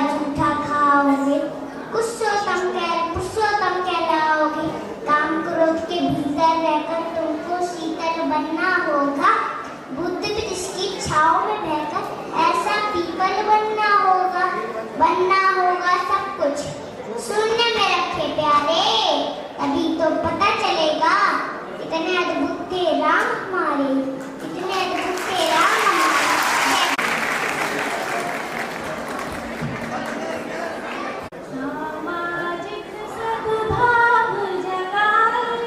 जूठा खाओगे, पुरुषोत्तम कहलाओगे। काम क्रोध के भीतर रहकर तुमको शीतल बनना होगा। बुद्ध भी जिसकी छाव में बहकर ऐसा पीपल बनना होगा सब कुछ शून्य में रखे प्यारे, तभी तो पता चलेगा कितने अद्भुत थे राम हमारे, कितने अद्भुत थे राम हमारे। सामाजिक सद्भाव जगाए,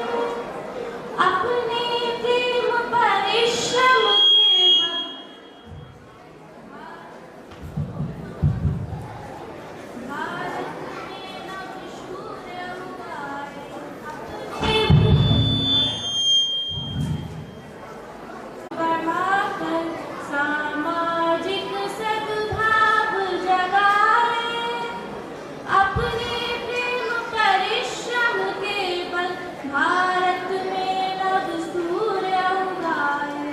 अपने प्रेम परिश्रम के भारत में नवसूर्य उगाए, बढ़ाकर सामाजिक सद्भाव जगाए, अपने प्रेम परिश्रम के बल भारत में नवसूर्य उगाए।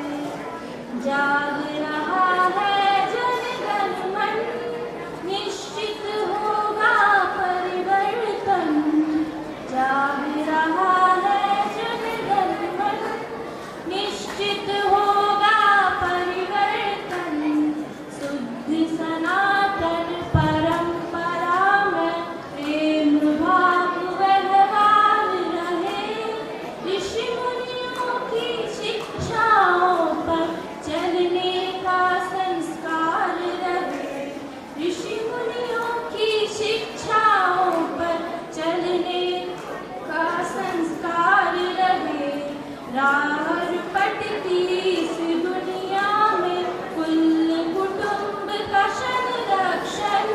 जाग रहा है जन गण मन, निश्चित होगा परिवर्तन। जाग रहा है जन गण मन, निश्चित होगा परिवर्तन। शुद्ध सनातन परंपरा में प्रेम भाव व्यवहार रहे, ऋषि मुनियों की शिक्षाओं पर चलने का संस्कार रहे, ऋषि मुनियों की शिक्षाओं पर चलने का संस्कार रहे। राहर पटती इस दुनिया में कुल कुटुंब का संरक्षण,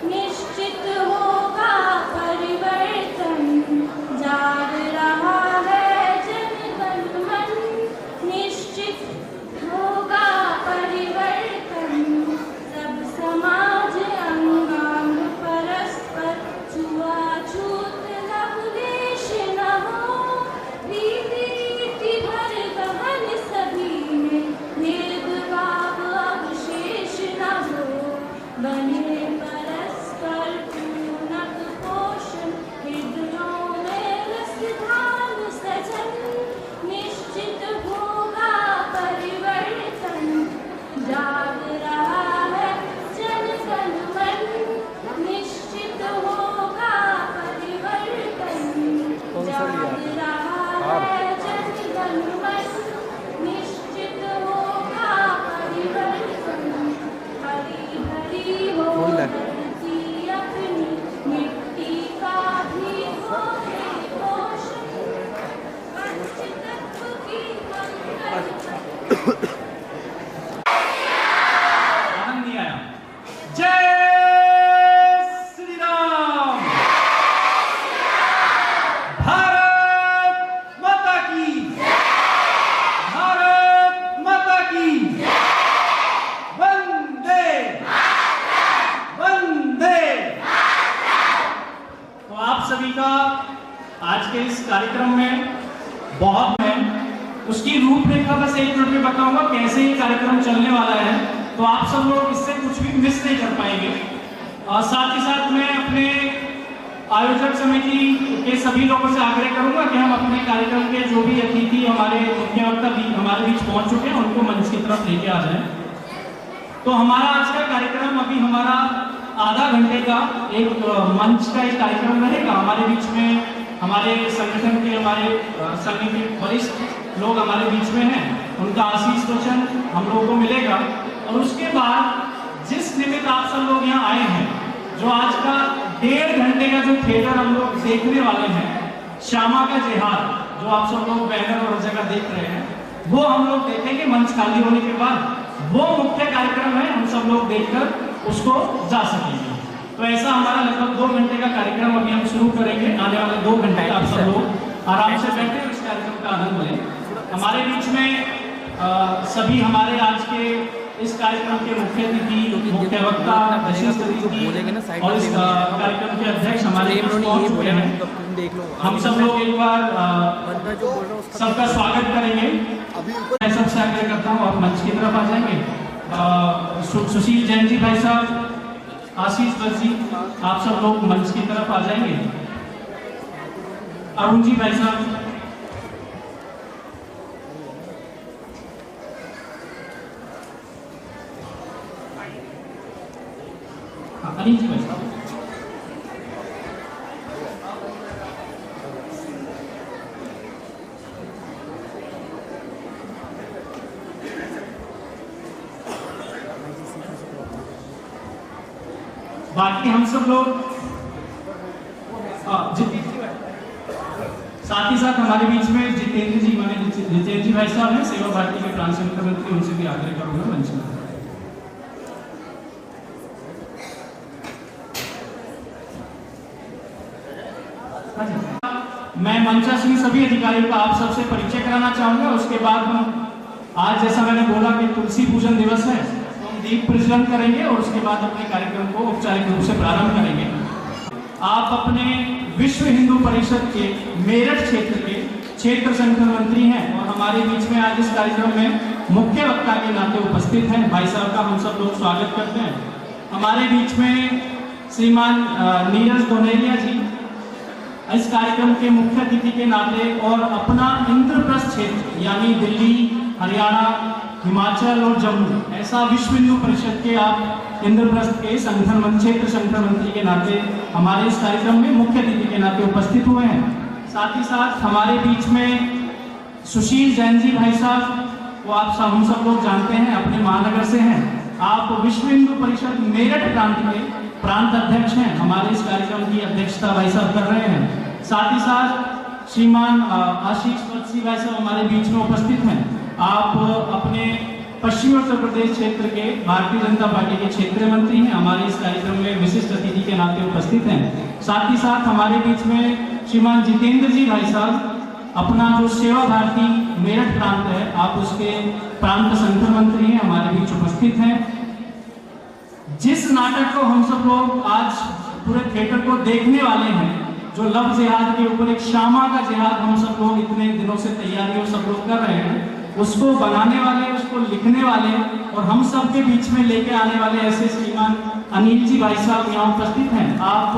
निश्चित होगा परिवर्तन। जाग रहा है जन गण मन, निश्चित होगा परिवर्तन। सब समाज अंगांग परस्पर छुआछूत लवलेश न हो, रीति रीति भर गहन सभी में भेदभाव अवशेष न हो। बने परस्पर पूनक पोषण, हृदयों में रसधान सजन, निश्चित होगा परिवर्तन। जाग रहा है जन गण मन, निश्चित होगा परिवर्तन। जाग रहा है जन गण मन, निश्चित होगा परिवर्तन। हरी भरी हो धरती अपनी, मिट्टी का भी हो पोषण, पंचतत्व की मंगल आनंद नहीं आया। जय श्री राम। भारत माता की, भारत माता की। वंदे वंदे। तो आप सभी का आज के इस कार्यक्रम में बहुत है, उसकी रूपरेखा बस एक मिनट में बताऊंगा कैसे ये कार्यक्रम चलने वाला है, तो आप सब लोग इससे कुछ भी मिस नहीं कर पाएंगे। और साथ ही साथ मैं अपने आयोजक समिति के सभी लोगों से आग्रह करूंगा कि हम अपने कार्यक्रम के जो भी अतिथि हमारे मुख्य वक्ता भी हमारे बीच पहुंच चुके हैं उनको मंच की तरफ लेके आ जाएं। तो हमारा आज का कार्यक्रम अभी हमारा आधा घंटे का एक मंच का एक कार्यक्रम रहेगा। हमारे बीच में हमारे संगठन के हमारे संघ के वरिष्ठ लोग हमारे बीच में हैं, उनका आशीष वचन हम लोगों को मिलेगा। और उसके बाद जिस निमित्त आप सब लोग यहाँ आए हैं, जो आज का 1.5 घंटे का जो थिएटर हम लोग देखने वाले हैं, श्यामा का जिहाद, जो आप सब लोग बैनर और जगह देख रहे हैं, वो हम लोग देखेंगे मंच खाली होने के बाद। वो मुख्य कार्यक्रम है, हम सब लोग देखकर उसको जा सकेंगे। तो ऐसा हमारा लगभग 2 घंटे का कार्यक्रम अभी हम शुरू करेंगे। आने वाले 2 घंटे आप सब लोग आराम से बैठे और इस कार्यक्रम का आनंद लें। हमारे बीच में सभी हमारे आज के इस कार्यक्रम के मुख्य अतिथि, मुख्य वक्ता, विशिष्ट अतिथि और इस कार्यक्रम के अध्यक्ष हमारे पहुंच चुके हैं। हम सब लोग एक बार सबका स्वागत करेंगे। मैं सबसे आग्रह करता हूँ आप मंच की तरफ आ जाएंगे। सुशील जैन जी भाई साहब, आशीष दत्त जी, आप सब लोग मंच की तरफ आ जाएंगे। अरुण जी भाई साहब, अनिल जी भाई साहब, बाकी हम सब लोग साथ ही साथ हमारे बीच में जितेंद्र जी भाई साहब हैं, सेवा भारती के प्रांत संगठन मंत्री, उनसे भी आग्रह करूंगा मंच में। मैं मंचासीन सभी अधिकारियों का आप सबसे परिचय कराना चाहूंगा। उसके बाद हम आज, जैसा मैंने बोला कि तुलसी पूजन दिवस है, तो हम दीप प्रज्वलन करेंगे और उसके बाद अपने कार्यक्रम को औपचारिक रूप से प्रारंभ करेंगे। आप अपने विश्व हिंदू परिषद के मेरठ क्षेत्र के क्षेत्र संगठन मंत्री हैं और हमारे बीच में आज इस कार्यक्रम में मुख्य वक्ता के नाते उपस्थित हैं। भाई साहब का हम सब लोग स्वागत करते हैं। हमारे बीच में श्रीमान नीरज दोनेलिया जी इस कार्यक्रम के मुख्य अतिथि के नाते और अपना इंद्रप्रस्थ क्षेत्र यानी दिल्ली, हरियाणा, हिमाचल और जम्मू, ऐसा विश्व हिंदू परिषद के आप इंद्रप्रस्थ के क्षेत्र संगठन मंत्री के नाते हमारे इस कार्यक्रम में मुख्य अतिथि के नाते उपस्थित हुए हैं। साथ ही साथ हमारे बीच में सुशील जैन जी भाई साहब, वो आप सब हम सब लोग जानते हैं, अपने महानगर से हैं। आप विश्व हिंदू परिषद मेरठ प्रांत के प्रांत अध्यक्ष हैं। हमारे इस कार्यक्रम की अध्यक्षता भाई साहब कर रहे हैं। साथ ही साथ श्रीमान आशीष दत्त भाई साहब हमारे बीच में उपस्थित हैं। आप अपने पश्चिमी उत्तर प्रदेश क्षेत्र के भारतीय जनता पार्टी के क्षेत्रीय मंत्री हैं। हमारे इस कार्यक्रम में विशिष्ट अतिथि के नाते उपस्थित हैं। साथ ही साथ हमारे बीच में श्रीमान जितेंद्र जी भाई साहब, अपना जो सेवा भारती मेरठ प्रांत है, आप उसके प्रांत संगठन मंत्री हैं, हमारे बीच उपस्थित हैं। जिस नाटक को हम सब लोग आज पूरे थिएटर को देखने वाले हैं, जो लव जिहाद के ऊपर एक श्यामा का जिहाद हम सब लोग इतने दिनों से तैयारियों सब लोग कर रहे हैं, उसको बनाने वाले, उसको लिखने वाले और हम सब के बीच में लेके आने वाले ऐसे श्रीमान अनिल जी भाई साहब यहाँ उपस्थित हैं। आप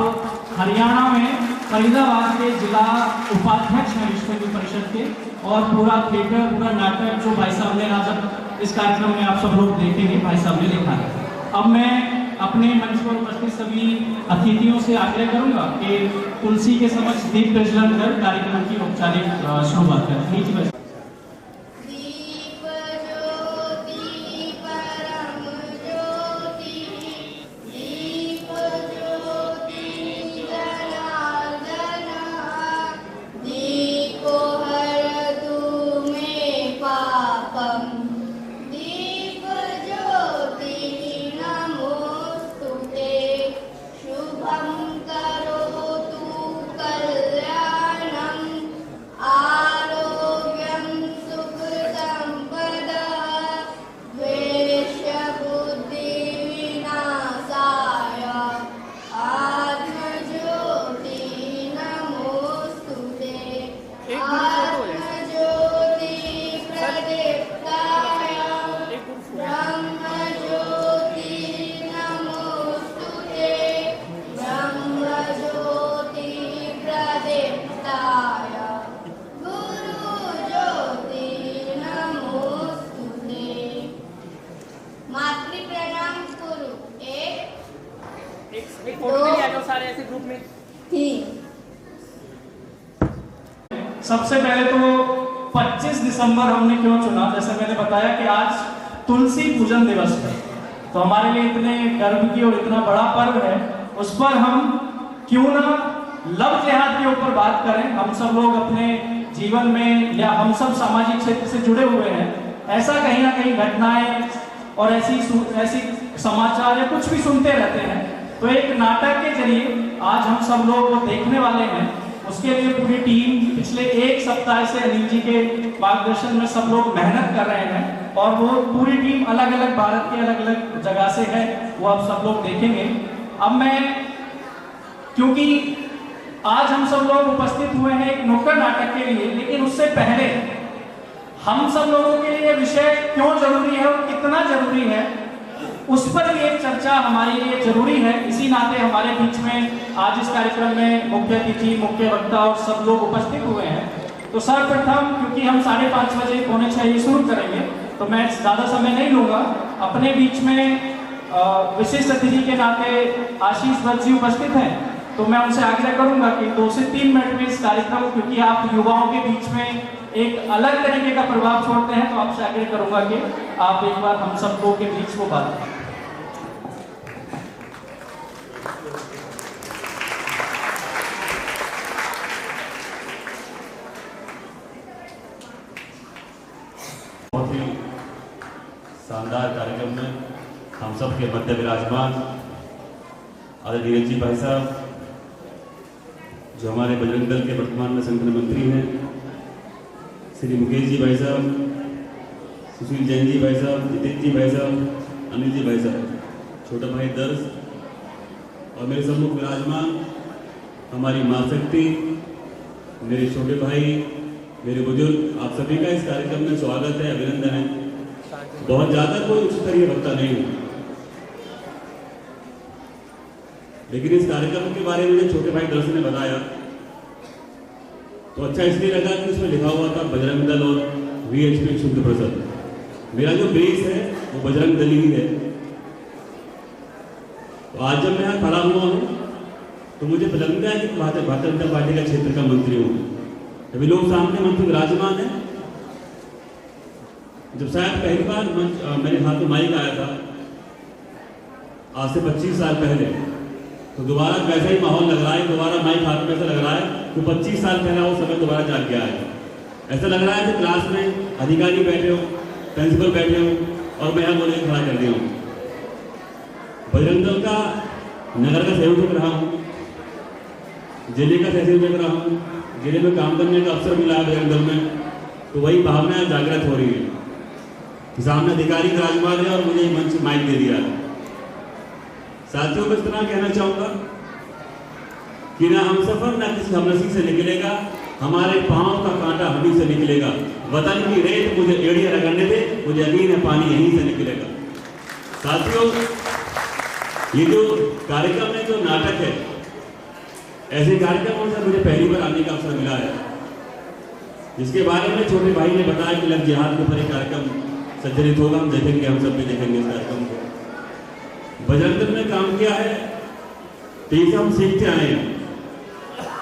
हरियाणा में फरीदाबाद के जिला उपाध्यक्ष हैं विश्व हिंदू परिषद के, और पूरा थिएटर, पूरा नाटक जो भाई साहब ने आज इस कार्यक्रम में आप सब लोग देखेंगे, भाई साहब ने लिखा है। अब मैं अपने मंच पर उपस्थित सभी अतिथियों से आग्रह करूंगा कि तुलसी के समक्ष दीप प्रज्वलन कर कार्यक्रम की औपचारिक शुरुआत करें। सबसे पहले तो 25 दिसंबर हमने क्यों चुना, जैसे मैंने बताया कि आज तुलसी पूजन दिवस है, तो हमारे लिए इतने गर्व की और इतना बड़ा पर्व है, उस पर हम क्यों ना लव जिहाद के ऊपर बात करें। हम सब लोग अपने जीवन में या हम सब सामाजिक क्षेत्र से जुड़े हुए हैं, ऐसा कहीं ना कहीं घटनाएं और ऐसी समाचार या कुछ भी सुनते रहते हैं, तो एक नाटक के जरिए आज हम सब लोग वो देखने वाले हैं। उसके लिए पूरी टीम पिछले एक सप्ताह से अनिल जी के मार्गदर्शन में सब लोग मेहनत कर रहे हैं और वो पूरी टीम अलग अलग भारत के अलग अलग जगह से है, वो आप सब लोग देखेंगे। अब मैं, क्योंकि आज हम सब लोग उपस्थित हुए हैं एक नुक्कड़ नाटक के लिए, लेकिन उससे पहले हम सब लोगों के लिए विषय क्यों जरूरी है और कितना जरूरी है उस पर भी एक चर्चा हमारे लिए जरूरी है। इसी नाते हमारे बीच में आज इस कार्यक्रम में मुख्य अतिथि, मुख्य वक्ता और सब लोग उपस्थित हुए हैं। तो सर्वप्रथम, क्योंकि हम 5:30 बजे 5:45 शुरू करेंगे, तो मैं ज़्यादा समय नहीं लूँगा। अपने बीच में विशिष्ट अतिथि के नाते आशीष भट्ट जी उपस्थित हैं, तो मैं उनसे आग्रह करूंगा कि 2 से 3 मिनट में इस कार्यक्रम, क्योंकि आप युवाओं के बीच में एक अलग तरीके का प्रभाव छोड़ते हैं, तो आपसे आग्रह करूंगा कि आप एक बार हम सबको के बीच वो बात करें। बहुत ही शानदार कार्यक्रम में हम सब के मध्य विराजमान आदरणीय नीरज जी भाई साहब, जो हमारे बजरंग दल के वर्तमान में संगठन मंत्री हैं, श्री मुकेश जी भाई साहब, सुशील जैन जी भाई साहब, जितेंद्र जी भाई साहब, अनिल जी भाई साहब, छोटा भाई दर्श और मेरे सम्मुख विराजमान हमारी माँ शक्ति, मेरे छोटे भाई, मेरे बुजुर्ग, आप सभी का इस कार्यक्रम में स्वागत है, अभिनंदन है। बहुत ज़्यादा कोई उच्च स्तरीय वक्ता नहीं हूँ, लेकिन इस कार्यक्रम के बारे में छोटे भाई दर्श ने बताया तो अच्छा इसलिए लगा कि उसमें लिखा हुआ था बजरंग दल और VHP शुद्ध प्रसाद। मेरा जो बेस है वो बजरंग दल ही है। तो आज जब मैं यहाँ खड़ा हुआ हूँ तो मुझे लगता है कि भारतीय जनता पार्टी का क्षेत्र का मंत्री हूँ। अभी लोग सामने मंत्री विराजमान है। जब शायद पहली बार मेरे हाथ में माइक आया था आज से 25 साल पहले, तो दोबारा वैसा ही माहौल लग रहा है, दोबारा माइक हाथ में ऐसा लग रहा है तो 25 साल पहला वो समय दोबारा जाग गया है। ऐसा लग रहा है कि क्लास में अधिकारी बैठे हो, प्रिंसिपल बैठे हो और मैं यहाँ बोले खड़ा कर दिया हूँ। बजरंग दल का नगर का सहयोग रहा हूँ, जिले का सहयोग रहा हूँ, जिले में काम करने का अवसर मिला है बजरंग दल में, तो वही भावना जागृत हो रही है कि सामने अधिकारी विराजमान है और मुझे मंच माइक दे दिया है। साथियों को इस तरह कहना चाहूंगा कि ना हम सफर ना किसी हमनसीब से निकलेगा, हमारे पांव का कांटा हम ही से निकलेगा। वतन की रेत मुझे एड़ियां रगड़ने दे, मुझे यकीन है पानी यहीं से निकलेगा। साथियों, ये जो कार्यक्रम है, जो नाटक है, ऐसे कार्यक्रमों से मुझे पहली बार आने का अवसर मिला है, जिसके बारे में छोटे भाई ने बताया कि लग जिहाद के ऊपर एक कार्यक्रम संचालित होगा। हम देखेंगे, हम सब भी देखेंगे इस कार्यक्रम को। बजरंग दल में काम किया है तो ये हम सीखते आए हैं।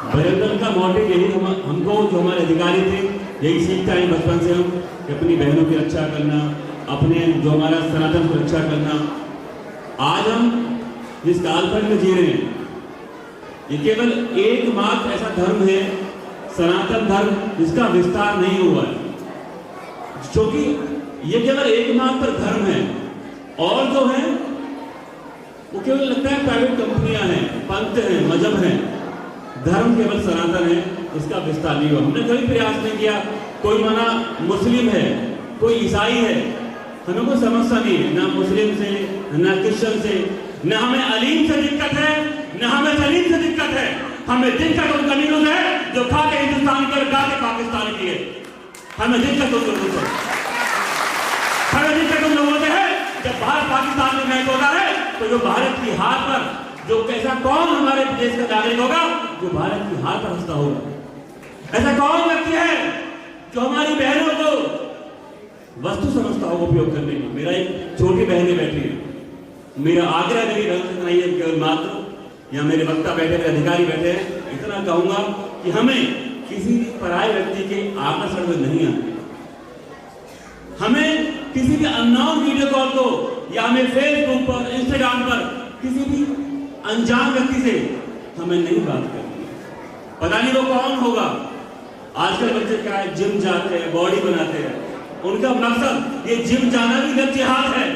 बजरंग दल का मोटिव यही हमको, जो हमारे अधिकारी थे, यही सीखते आए बचपन से हम कि अपनी बहनों की रक्षा करना, अपने जो हमारा सनातन की रक्षा करना। आज हम जिस कालखंड में जी रहे हैं, ये केवल एकमात्र ऐसा धर्म है, सनातन धर्म, जिसका विस्तार नहीं हुआ है, क्योंकि ये केवल एकमात्र धर्म है। और जो है वो केवल लगता है प्राइवेट कंपनियां हैं, पंथ हैं, मजहब हैं। धर्म केवल सनातन है, इसका विस्तार नहीं हुआ। हमने कभी प्रयास नहीं किया। कोई माना मुस्लिम है, कोई ईसाई है, हमें कोई समस्या नहीं है, ना मुस्लिम से, ना क्रिश्चियन से, ना हमें अलीम से दिक्कत है, ना हमें सलीम से दिक्कत है। हमें दिक्कत उन कमीनों से जो खा के हिंदुस्तान के गा के पाकिस्तान की है। हमें दिक्कत उन लोगों से, हमें दिक्कत उन लोगों से है जब भारत पाकिस्तान में मैच होता है तो जो भारत की हार पर, जो ऐसा कौन हमारे देश का नागरिक होगा जो भारत की हार पर हंसता होगा? ऐसा कौन व्यक्ति है जो हमारी बहनों को वस्तु समझता होगा उपयोग करने की? मेरा एक छोटी बहनें बैठी है, मेरा आग्रह मेरी ढंग से नहीं है, केवल मात्र या मेरे वक्ता बैठे, मेरे अधिकारी बैठे हैं, इतना कहूंगा कि हमें किसी पराये व्यक्ति के आकर्षण में नहीं आना। हमें किसी भी अननोन वीडियो कॉल को या हमें फेसबुक पर, इंस्टाग्राम पर किसी भी अनजान व्यक्ति से हमें नहीं बात करनी। पता नहीं वो कौन होगा। आजकल बच्चे क्या है, जिम जाते हैं, बॉडी बनाते हैं, उनका मकसद ये जिम जाना भी गलत जिहाद है।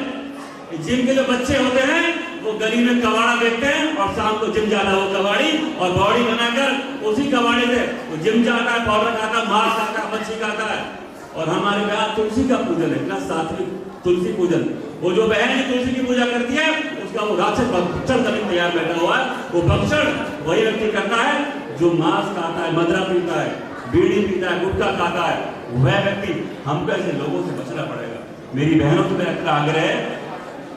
जिम के जो बच्चे होते हैं वो गली में कबाड़ा बेचते हैं और शाम को जिम जाता है वो कबाड़ी, और बॉडी बनाकर उसी कबाड़े से वो जिम जाता है, पाउडर खाता है, मांस खाता है, मच्छी खाता है। और हमारे यहाँ तुलसी का पूजन है, क्लास 7वीं तुलसी पूजन। वो जो बहन तुलसी की पूजा करती है उसका वो राक्षस भक्षण करने तैयार बैठा हुआ है। वो भक्षण वही व्यक्ति करता है जो मांस खाता है, मदरा पीता है, बीड़ी पीता है, गुटखा खाता है। वह व्यक्ति, हमको ऐसे लोगों से बचना पड़ेगा। मेरी बहनों से मेरा आग्रह है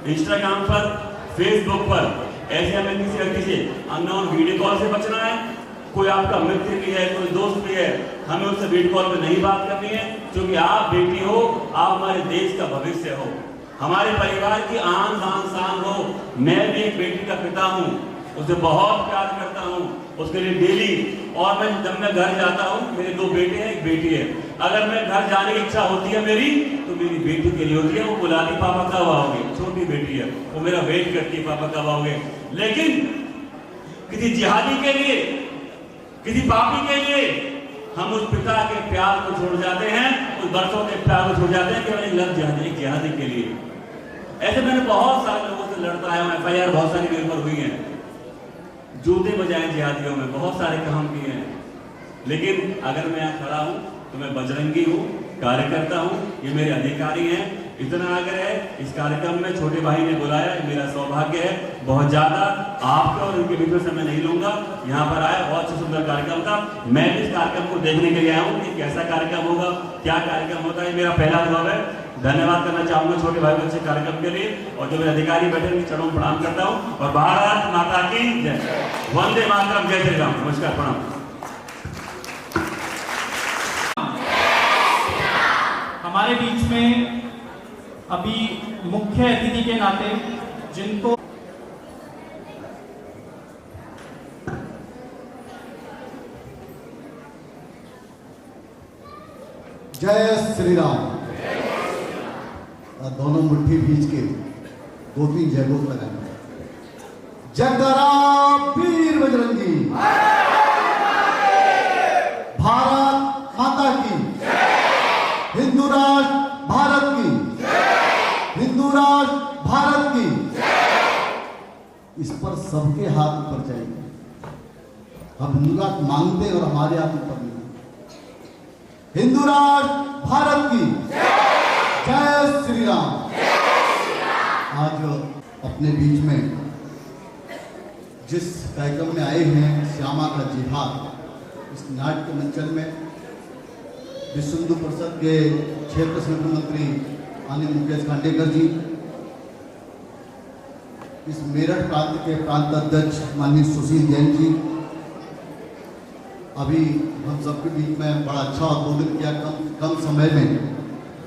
इंस्टाग्राम पर, फेसबुक पर ऐसे हमें किसी व्यक्ति से अननोन वीडियो कॉल से बचना है। कोई आपका मित्र भी है, कोई दोस्त भी है, हमें उससे वीडियो कॉल पे नहीं बात करनी है, क्योंकि आप बेटी हो, आप हमारे देश का भविष्य हो, हमारे परिवार की आन बान शान हो। मैं भी एक बेटी का पिता हूँ, उसे बहुत प्यार करता हूँ, उसके लिए डेली। और मैं जब मैं घर जाता हूँ, मेरे 2 बेटे हैं, एक बेटी है, अगर मैं घर जाने की इच्छा होती है मेरी, तो मेरी बेटी के लिए होती है। वो बुलाती, पापा कब आओगे, छोटी बेटी है, वो मेरा वेट करती है, पापा कब आओगे। लेकिन किसी जिहादी के लिए, किसी पापी के लिए हम उस पिता के प्यार को छोड़ जाते हैं, उस बरसों के प्यार को छोड़ जाते हैं कि मैंने लग जाते हैं जिहादी के लिए। ऐसे मैंने बहुत सारे लोगों से लड़ता है, FIR बहुत सारी मेरे पर हुई है, जूते बजाए जिहादियों में, बहुत सारे काम किए हैं। लेकिन अगर मैं यहाँ खड़ा हूँ तो मैं बजरंगी हूँ, कार्यकर्ता हूँ, ये मेरे अधिकारी हैं। इतना आग्रह है, इस कार्यक्रम में छोटे भाई ने बुलाया, मेरा सौभाग्य है, बहुत ज्यादा आपके और उनके बीच में समय नहीं लूंगा। यहाँ पर आया, बहुत अच्छा सुंदर कार्यक्रम था। मैं भी इस कार्यक्रम को देखने के लिए आया हूँ कि कैसा कार्यक्रम होगा, क्या कार्यक्रम होता है, मेरा पहला अनुभव है। धन्यवाद करना चाहूंगा छोटे भाई बच्चे कार्यक्रम के लिए, और जो मेरे अधिकारी बैठे उनके चरणों में प्रणाम करता हूँ। और भारत माता की जय, वंदे मातरम, जय श्री राम, नमस्कार, प्रणाम। हमारे बीच में अभी मुख्य अतिथि के नाते जिनको जय श्री राम। दोनों मुट्ठी बीच के 2-3 जयगों लगाएंगे। जगरा वीर बजरंगी, भारत माता की, हिंदू राष्ट्र भारत की, हिंदू राष्ट्र भारत की। इस पर सबके हाथ ऊपर जाएंगे। हम हिंदू राष्ट्र मांगते और हमारे हाथ ऊपर नहीं। हिंदू राष्ट्र भारत की जय श्री राम। आज अपने बीच में जिस कार्यक्रम में आए हैं, श्यामा का जिहाद, इस नाट्य मंचन में विश्व हिंदू परिषद के क्षेत्र संगठन मंत्री आनंद मुकेश खांडेकर जी, इस मेरठ प्रांत के प्रांत अध्यक्ष माननीय सुशील जैन जी, अभी हम सबके बीच में बड़ा अच्छा उद्बोधन किया कम समय में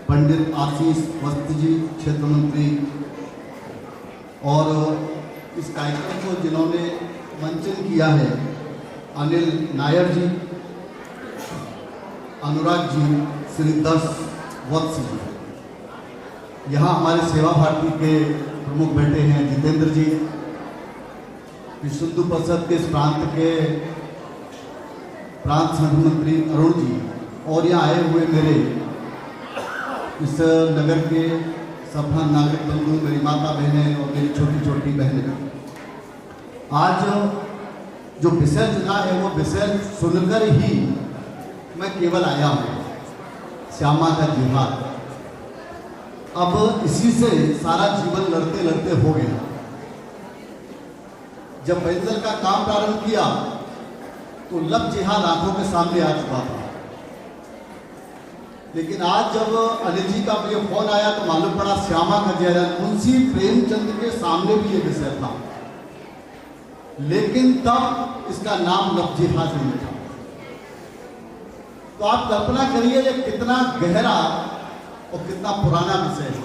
पंडित आशीष वस्त्र जी, क्षेत्र मंत्री, और इस कार्यक्रम को जिन्होंने मंचन किया है अनिल नायर जी, अनुराग जी, श्री दस वत्स जी। यहाँ हमारे सेवा भारती के प्रमुख बैठे हैं जितेंद्र जी, विश्व हिंदू परिषद के इस प्रांत के प्रांत संगठन मंत्री अरुण जी, और यहाँ आए हुए मेरे इस नगर के सभी नागरिक बंधु, मेरी माता बहनें और मेरी छोटी छोटी बहनें। आज जो विषय चुना है वो विषय सुनकर ही मैं केवल आया हूँ, श्यामा का जिहाद। अब इसी से सारा जीवन लड़ते लड़ते हो गया। जब पेंशन का काम प्रारंभ किया तो लब जिहाद आंखों के सामने आ चुका था, लेकिन आज जब अनिल जी का मुझे फोन आया तो मालूम पड़ा श्यामा का जिहाद मुंशी प्रेमचंद के सामने भी ये विषय था, लेकिन तब इसका नाम लब जिहाद नहीं था। तो आप कल्पना करिए ये कितना गहरा और कितना पुराना विषय है।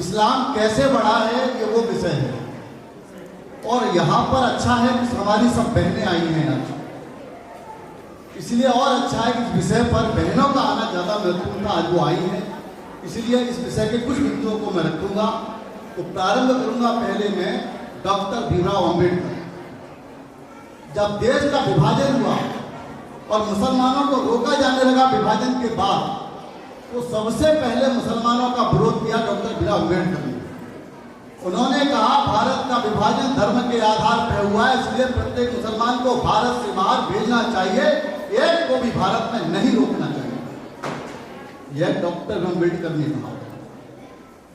इस्लाम कैसे बढ़ा है ये वो विषय है। और यहाँ पर अच्छा है कि हमारी सब बहनें आई हैं आज, इसलिए और अच्छा है कि इस विषय पर बहनों का आना ज़्यादा महत्वपूर्ण था। आज वो आई है, इसलिए इस विषय के कुछ बिंदुओं को मैं रखूंगा। तो प्रारंभ करूंगा पहले मैं डॉक्टर भीमराव अम्बेडकर। जब देश का विभाजन हुआ और मुसलमानों को रोका जाने लगा विभाजन के बाद, तो सबसे पहले मुसलमानों का विरोध किया डॉक्टर भीमराव अम्बेडकर ने। उन्होंने कहा भारत का विभाजन धर्म के आधार पर हुआ है, इसलिए प्रत्येक मुसलमान को भारत से बाहर भेजना चाहिए, एक को भी भारत में नहीं रोकना चाहिए। यह डॉक्टर अम्बेडकर ने कहा।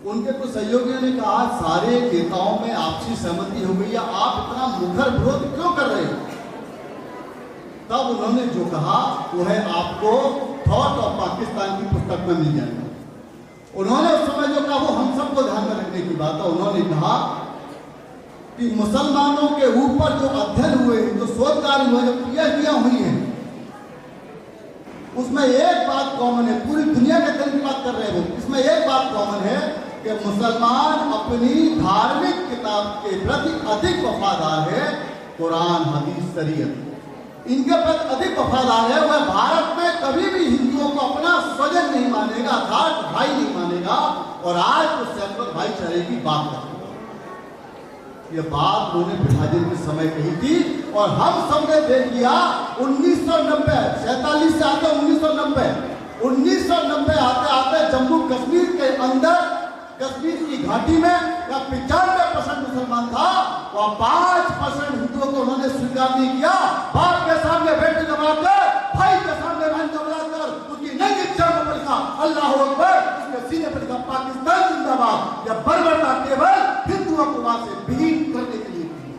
उनके कुछ सहयोगियों ने कहा सारे नेताओं में आपसी सहमति हो गई है, आप इतना मुखर विरोध क्यों कर रहे हो? तब उन्होंने जो कहा वो है आपको थॉट ऑफ पाकिस्तान की पुस्तक में मिल जाएगा। उन्होंने उस समय जो कहा वो हम सबको ध्यान में रखने की बात है। उन्होंने कहा कि मुसलमानों के ऊपर जो अध्ययन हुए, जो शोध कार्य हुए, जो पीएचडियां हुई हैं, उसमें एक बात कॉमन है। पूरी दुनिया के तरह की बात कर रहे हैं वो। इसमें एक बात कॉमन है कि मुसलमान अपनी धार्मिक किताब के प्रति अधिक वफादार है, कुरान, हदीस, शरीयत, इनके प्रति अधिक वफादार है। वह भारत में कभी भी हिंदुओं को अपना स्वजन नहीं मानेगा, अर्थात भाई नहीं मानेगा। और आज तो सैकड़ों भाईचारे की बात करते हैं। ये बात उन्होंने विभाजन के समय कही थी और हम सबने देख लिया। 1990 47 से आते 1990 आते आते जम्मू कश्मीर के अंदर, कश्मीर की घाटी में या 95% मुसलमान था, वह 5% हिंदुओं को उन्होंने स्वीकार नहीं किया। बाप के सामने बेटे दबाकर, भाई के सामने बहन दबाकर, उसकी नंगी चाल पर लिखा अल्लाह अकबर, उसके सीने पर लिखा पाकिस्तान जिंदाबाद। यह बर्बरता केवल हिंदुओं को वहां से विहीन करने के लिए की।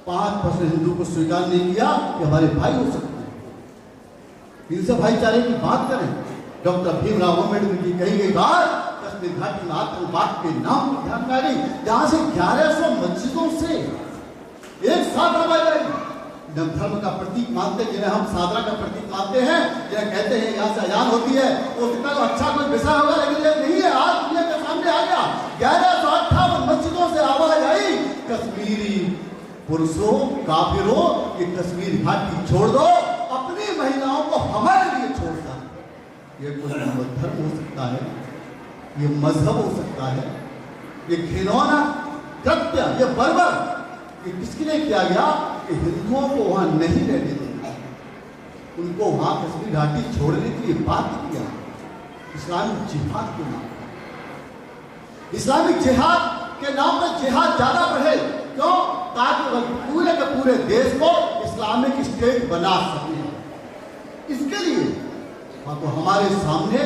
5% हिंदू को स्वीकार नहीं किया कि हमारे भाई हो सकते हैं। इनसे भाईचारे की बात करें। डॉक्टर भीमराव अम्बेडकर की कही गई बात कश्मीर घाटी में आतंकवाद के नाम पर ध्यान में आ गई, जहां से 1100 मस्जिदों से एक साथ आवाज आई। जब धर्म का प्रतीक मानते, जिन्हें हम सादरा का प्रतीक मानते हैं, जिन्हें कहते हैं यहाँ से अजान होती है, वो कितना तो अच्छा कोई विषय होगा, लेकिन ये नहीं है। आज दुनिया के सामने आ गया। 1158 मस्जिदों से आवाज आई, कश्मीरी पुरुषों, काफिरों, ये कश्मीर घाटी छोड़ दो, अपनी महिलाओं को हमारे लिए छोड़ दो। ये कोई धर्म हो सकता है, ये मजहब हो सकता है, ये घिनौना कृत्य, ये बर्बर, ये किसके लिए किया गया कि हिंदुओं को वहां नहीं रहने देना, उनको वहां कश्मीर घाटी छोड़ने की बात किया। इस्लामिक जिहाद के नाम, इस्लामिक जिहाद के नाम पर जिहाद ज्यादा बढ़े, क्यों? ताकि वह पूरे के पूरे देश को इस्लामिक स्टेट बना सके। इसके लिए तो हमारे सामने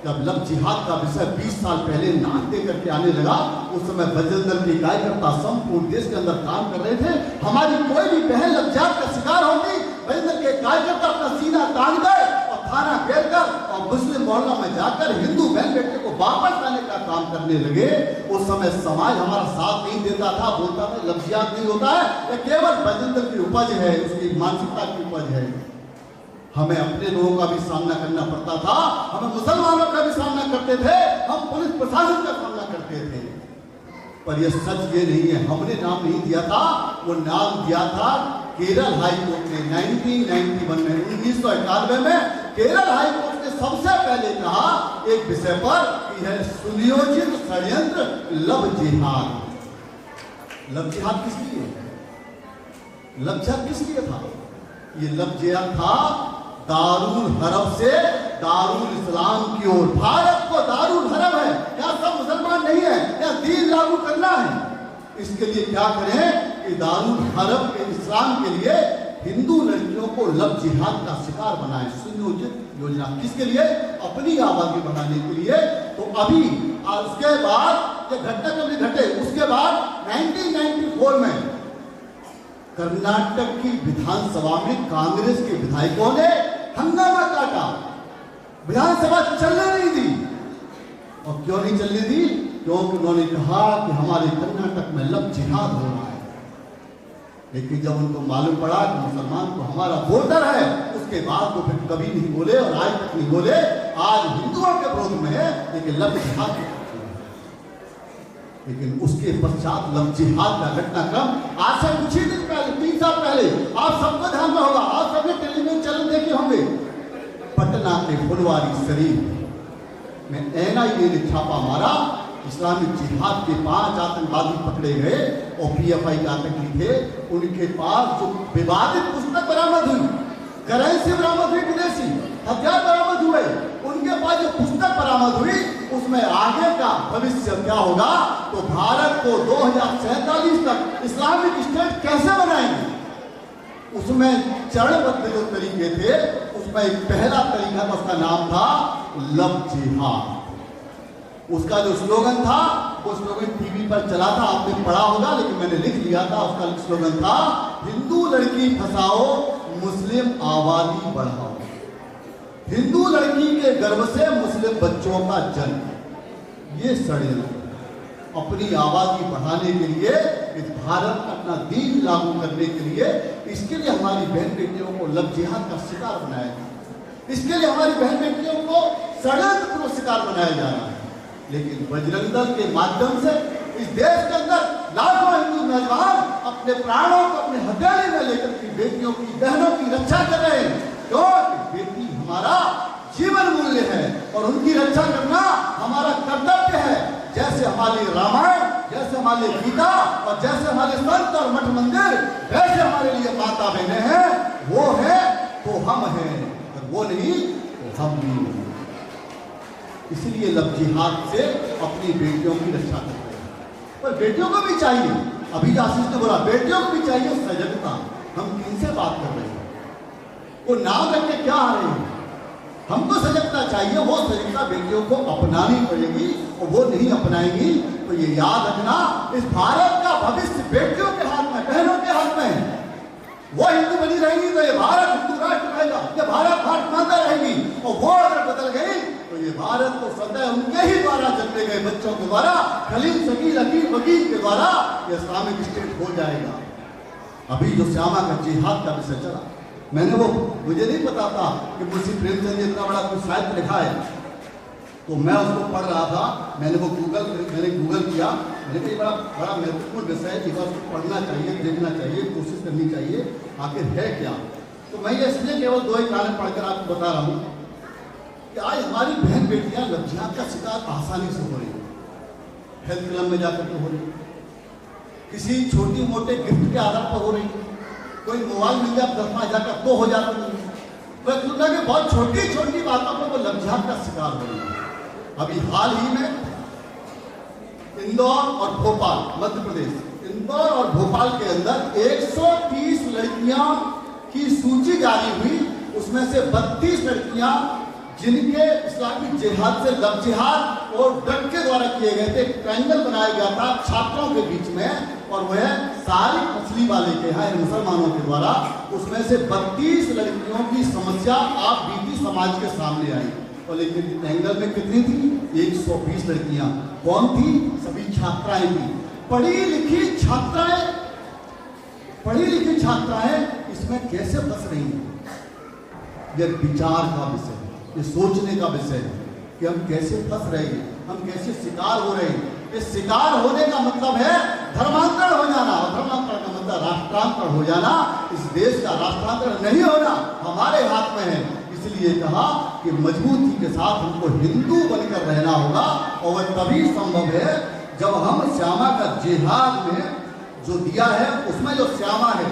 जब लव जिहाद का विषय 20 साल पहले नाक दे करके आने लगा, उस समय बजरंग दल के कार्यकर्ता संपूर्ण देश के अंदर काम कर रहे थे। हमारी कोई भी बहन लव जिहाद का शिकार होती, बजरंग दल के कार्यकर्ता अपना सीना तान कर और थाना घेर कर और मुस्लिम मोहल्ला में जाकर हिंदू बहन बेटे को वापस लाने का काम करने लगे। उस समय समाज हमारा साथ नहीं देता था, बोलता था लव जिहाद नहीं होता है, यह केवल बजरंग दल की उपज है, उसकी मानसिकता की उपज है। हमें अपने लोगों का भी सामना करना पड़ता था, हमें मुसलमानों का भी सामना करते थे, हम पुलिस प्रशासन का सामना करते थे। पर यह सच ये नहीं है, हमने नाम नहीं दिया था, वो नाम दिया था केरल हाई कोर्ट ने 1991 में, 1991 में केरल हाई कोर्ट ने सबसे पहले कहा एक विषय पर कि है सुनियोजित षड्यंत्र लव जिहाद। लव जिहाद किस लिए? लव जिहाद किस लिए था? ये लव जिहाद था दारुल हरब से दारुल इस्लाम की ओर। भारत को दारुल हरब है, यहाँ सब मुसलमान नहीं है, यहाँ दीन लागू करना है। इसके लिए क्या करें कि दारुल हरब के इस्लाम के लिए हिंदू लड़कियों को लव जिहाद का शिकार बनाए। सुनियोजित योजना किसके लिए? अपनी आबादी बढ़ाने के लिए। तो अभी उसके बाद ये घटना कभी घटे, उसके बाद 1994 में कर्नाटक की विधानसभा में कांग्रेस के विधायकों ने हंगामा काटा, विधानसभा चलने नहीं दी। और क्यों नहीं चलने दी? क्योंकि उन्होंने कहा कि हमारे कर्नाटक में लव जिहाद हो रहा है। लेकिन जब उनको मालूम पड़ा कि मुसलमान तो हमारा वोटर है, उसके बाद तो फिर कभी नहीं बोले और आज तक नहीं बोले। आज हिंदुओं के विरोध में है, लेकिन लव जिहाद, लेकिन उसके पश्चात लव जिहाद का घटनाक्रम आज से कुछ ही दिन पहले, 3 साल पहले, आप सबको ध्यान में होगा, आप सबने टेलीविजन चैनल देखे होंगे। पटना के फुलवारी शरीफ में NIA ने छापा मारा, इस्लामिक जिहाद के 5 आतंकवादी पकड़े गए और PFI के आतंकी थे। उनके पास जो विवादित पुस्तक बरामद हुई, करेंसी बरामद हुई, विदेशी हथियार बरामद हुए, उनके पास जो पुस्तक बरामद हुई उसमें आगे का भविष्य क्या होगा, तो भारत को 2047 तक इस्लामिक स्टेट कैसे बनाएंगे, उसमें चरणबद्ध जो तरीके थे, उसमें एक पहला तरीका था, उसका नाम था लव जिहाद। उसका जो स्लोगन था, वो स्लोगन टीवी पर चला था, आपने पढ़ा होगा, लेकिन मैंने लिख लिया था। उसका स्लोगन था हिंदू लड़की फंसाओ, मुस्लिम आबादी बढ़ाओ। हिंदू लड़की के गर्भ से मुस्लिम बच्चों का जन्म। ये षड्यंत्र अपनी आबादी बढ़ाने के लिए, इस भारत में अपना दीन लागू करने के लिए, इसके लिए हमारी बहन बेटियों को लव जिहाद का शिकार बनाया जाए, इसके लिए हमारी बहन बेटियों को षड्यंत्र का शिकार बनाया जा रहा है। लेकिन बजरंग दल के माध्यम से इस देश के अंदर लाखों हिंदू नौजवान अपने प्राणों को अपने हथेली में लेकर की बेटियों की, बहनों की रक्षा कर रहे हैं, क्योंकि बेटी हमारा जीवन मूल्य है और उनकी रक्षा करना हमारा कर्तव्य है। जैसे हमारे रामायण, जैसे हमारे गीता और जैसे हमारे संत और मठ मंदिर, वैसे हमारे लिए माता बहनें हैं। वो है तो हम हैं, और वो नहीं तो हम नहीं हैं। इसलिए लव जिहाद से अपनी बेटियों की रक्षा करते हैं। पर बेटियों को भी चाहिए, अभी आशीष ने बोला, बेटियों को भी चाहिए सजगता। हम किनसे बात कर रहे हैं? वो नाम रख के क्या आ रहे हैं? हमको सजगता चाहिए, वो सजगता बेटियों को अपनानी पड़ेगी, और वो नहीं अपनाएंगी तो ये याद रखना, इस भारत का भविष्य बेटियों के हाथ में, बहनों के हाथ में है। वो हिंदू बनी रहेगी तो ये भारत हिंदू राष्ट्र रहेगा, ये भारत भारत माता रहेगी, और वो अगर बदल गई तो ये भारत तो सदैव उनके ही द्वारा जन्मे गए बच्चों के द्वारा, खलील, शकील, अकील, वकील के द्वारा ये इस्लामिक स्टेट हो जाएगा। अभी जो श्यामा का जिहाद का विषय चला, मैंने वो, मुझे नहीं पता था कि मुंशी प्रेमचंद ने इतना बड़ा कुछ साहित्य लिखा है, तो मैं उसको पढ़ रहा था। मैंने गूगल किया, मैंने कहा बड़ा बड़ा महत्वपूर्ण विषय है, एक बार उसको पढ़ना चाहिए, देखना चाहिए, कोशिश करनी चाहिए आखिर है क्या। तो मैं ये इसलिए केवल 2 ही कारण पढ़कर आपको बता रहा हूँ कि आज हमारी बहन बेटियां लव जिहाद का शिकार आसानी से हो रही है। हेल्थ क्लब में जाकर के हो रही, किसी छोटी मोटे गिफ्ट के आधार पर हो रही, कोई मोबाइल मिल जाए 10,000 का तो हो जाता नहीं। तो बहुत छोटी छोटी बातों पर वो लव जिहाद का शिकार हो रही है। अभी हाल ही में इंदौर और भोपाल, मध्य प्रदेश, इंदौर और भोपाल के अंदर 130 लड़कियां की सूची जारी हुई। उसमें से 32 लड़कियां जिनके इस्लामिक जिहाद से लव जिहाद और ड्रग के द्वारा किए गए थे। ट्रायंगल बनाया गया था छात्रों के बीच में, और वह सारी मछली वाले के यहाँ मुसलमानों के द्वारा। उसमें से 32 लड़कियों की समस्या आप बीती समाज के सामने आई। और लेकिन ट्रायंगल में कितनी थी? 120 लड़कियां। कौन थी? सभी छात्राएं थी, पढ़ी लिखी छात्राएं। पढ़ी लिखी छात्राएं इसमें कैसे फंस रही हैं? यह विचार का विषय है, ये सोचने का विषय है कि हम कैसे फंस रहे हैं, हम कैसे शिकार हो रहे हैं। इस शिकार होने का मतलब है धर्मांतरण हो जाना, और धर्मांतरण का मतलब राष्ट्रांतरण हो जाना। इस देश का राष्ट्रांतरण नहीं होना हमारे हाथ में है। इसलिए कहा कि मजबूती के साथ हमको हिंदू बनकर रहना होगा, और वह तभी संभव है जब हम श्यामा का जिहाद में जो दिया है, उसमें जो श्यामा है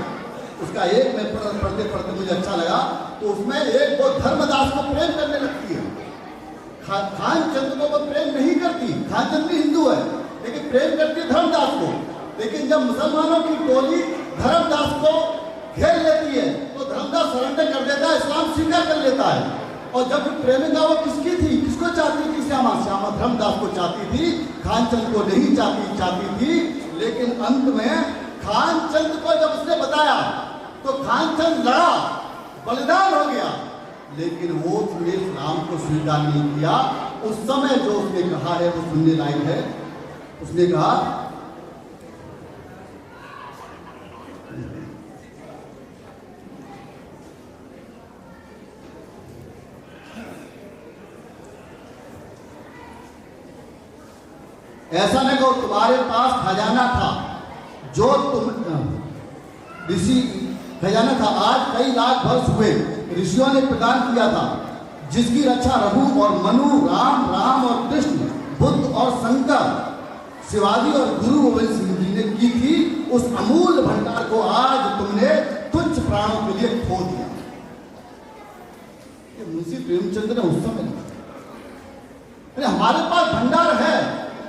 उसका एक में पढ़ते पढ़ते मुझे अच्छा लगा, तो उसमें एक वो धर्मदास को प्रेम करने लगती है। खान चंद को वो प्रेम नहीं करती, खान चंद भी हिंदू है लेकिन प्रेम करती है धर्मदास को। लेकिन जब मुसलमानों की टोली धर्मदास को घेर लेती है तो धर्मदास सरेंडर कर देता है, इस्लाम स्वीकार कर लेता है। और जब प्रेमिका वो किसकी थी, किसको चाहती थी? श्यामा। श्यामा धर्मदास को चाहती थी, खानचंद को नहीं चाहती थी। लेकिन अंत में खानचंद को जब उसने बताया तो खानचंद लड़ा, बलिदान हो गया, लेकिन वो उसने इस्लाम को स्वीकार नहीं किया। उस समय जो उसने कहा है वो सुनने लायक है। उसने कहा, ऐसा नहीं कहो तुम्हारे पास खजाना था जो तुम ऋषि खजाना था, आज कई लाख वर्ष हुए ऋषियों ने प्रदान किया था, जिसकी रक्षा रघु और मनु, राम और कृष्ण, बुद्ध और शंकर, शिवाजी और गुरु गोविंद सिंह जी ने की थी। उस अमूल्य भंडार को आज तुमने तुच्छ प्राणों के लिए खो दिया। मुंशी प्रेमचंद ने उस समय लिखा, हमारे पास भंडार है,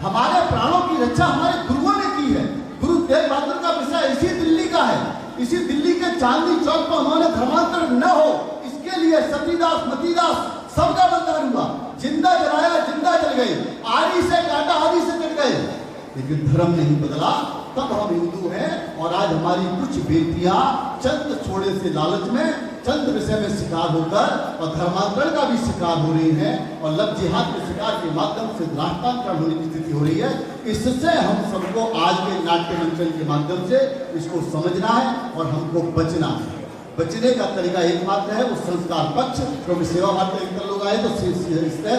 हमारे प्राणों की रक्षा हमारे गुरुओं ने की है। गुरु तेग बहादुर का विषय इसी दिल्ली का है। इसी दिल्ली के चांदनी चौक पर उन्होंने धर्मांतरण न हो इसके लिए सतीदास, मतीदास सबका बलिदान हुआ। जिंदा जलाया, जिंदा जल गए, आदि से काटा, आदि से कट गए, लेकिन धर्म नहीं बदला। तब हम हिंदू हैं। और आज हमारी कुछ बेटियां चंद छोड़े से लालच में, चंद विषय में शिकार होकर और धर्मांतरण का भी शिकार हो रही हैं और लव जिहाद के शिकार हथियार के माध्यम से राष्ट्रांतरण होने की स्थिति हो रही है। इससे हम सबको आज के नाट्य मंचन के माध्यम से इसको समझना है और हमको बचना है। बचने का तरीका एकमात्र है वो संस्कार पक्ष, क्योंकि सेवा भारती अधिकतर लोग आए तो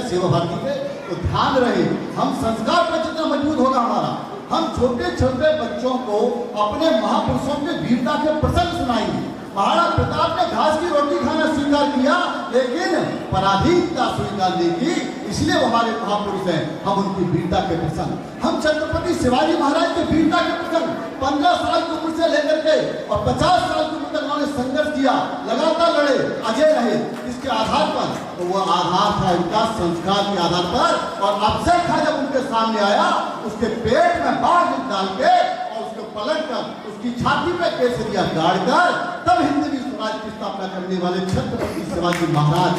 सेवा भारती पे तो ध्यान रहे, हम संस्कार पक्ष जितना मजबूत होगा हमारा, हम छोटे छोटे बच्चों को अपने महापुरुषों के वीरता के प्रसंग सुनाएंगे। महाराज प्रताप ने घास की रोटी खाना स्वीकार किया, लेकिन पराधीनता स्वीकार नहीं की, इसलिए वो हमारे महापुरुष हैं। हम उनकी वीरता के प्रसंग, हम छत्रपति शिवाजी महाराज के वीरता के प्रसंग 15 साल की उम्र से लेकर के और 50 साल की उम्र तक उन्होंने संघर्ष किया, लगातार लड़े, अजय रहे। इसके आधार पर तो वो आधार था उनका संस्कार के आधार पर। और अफजल खां जब उनके सामने आया, उसके पेट में बाढ़ डाल के और उसको पलट कर उसकी छाती पे केसरिया गाड़ कर तब हिंदवी स्वराज की स्थापना करने वाले छत्रपति शिवाजी महाराज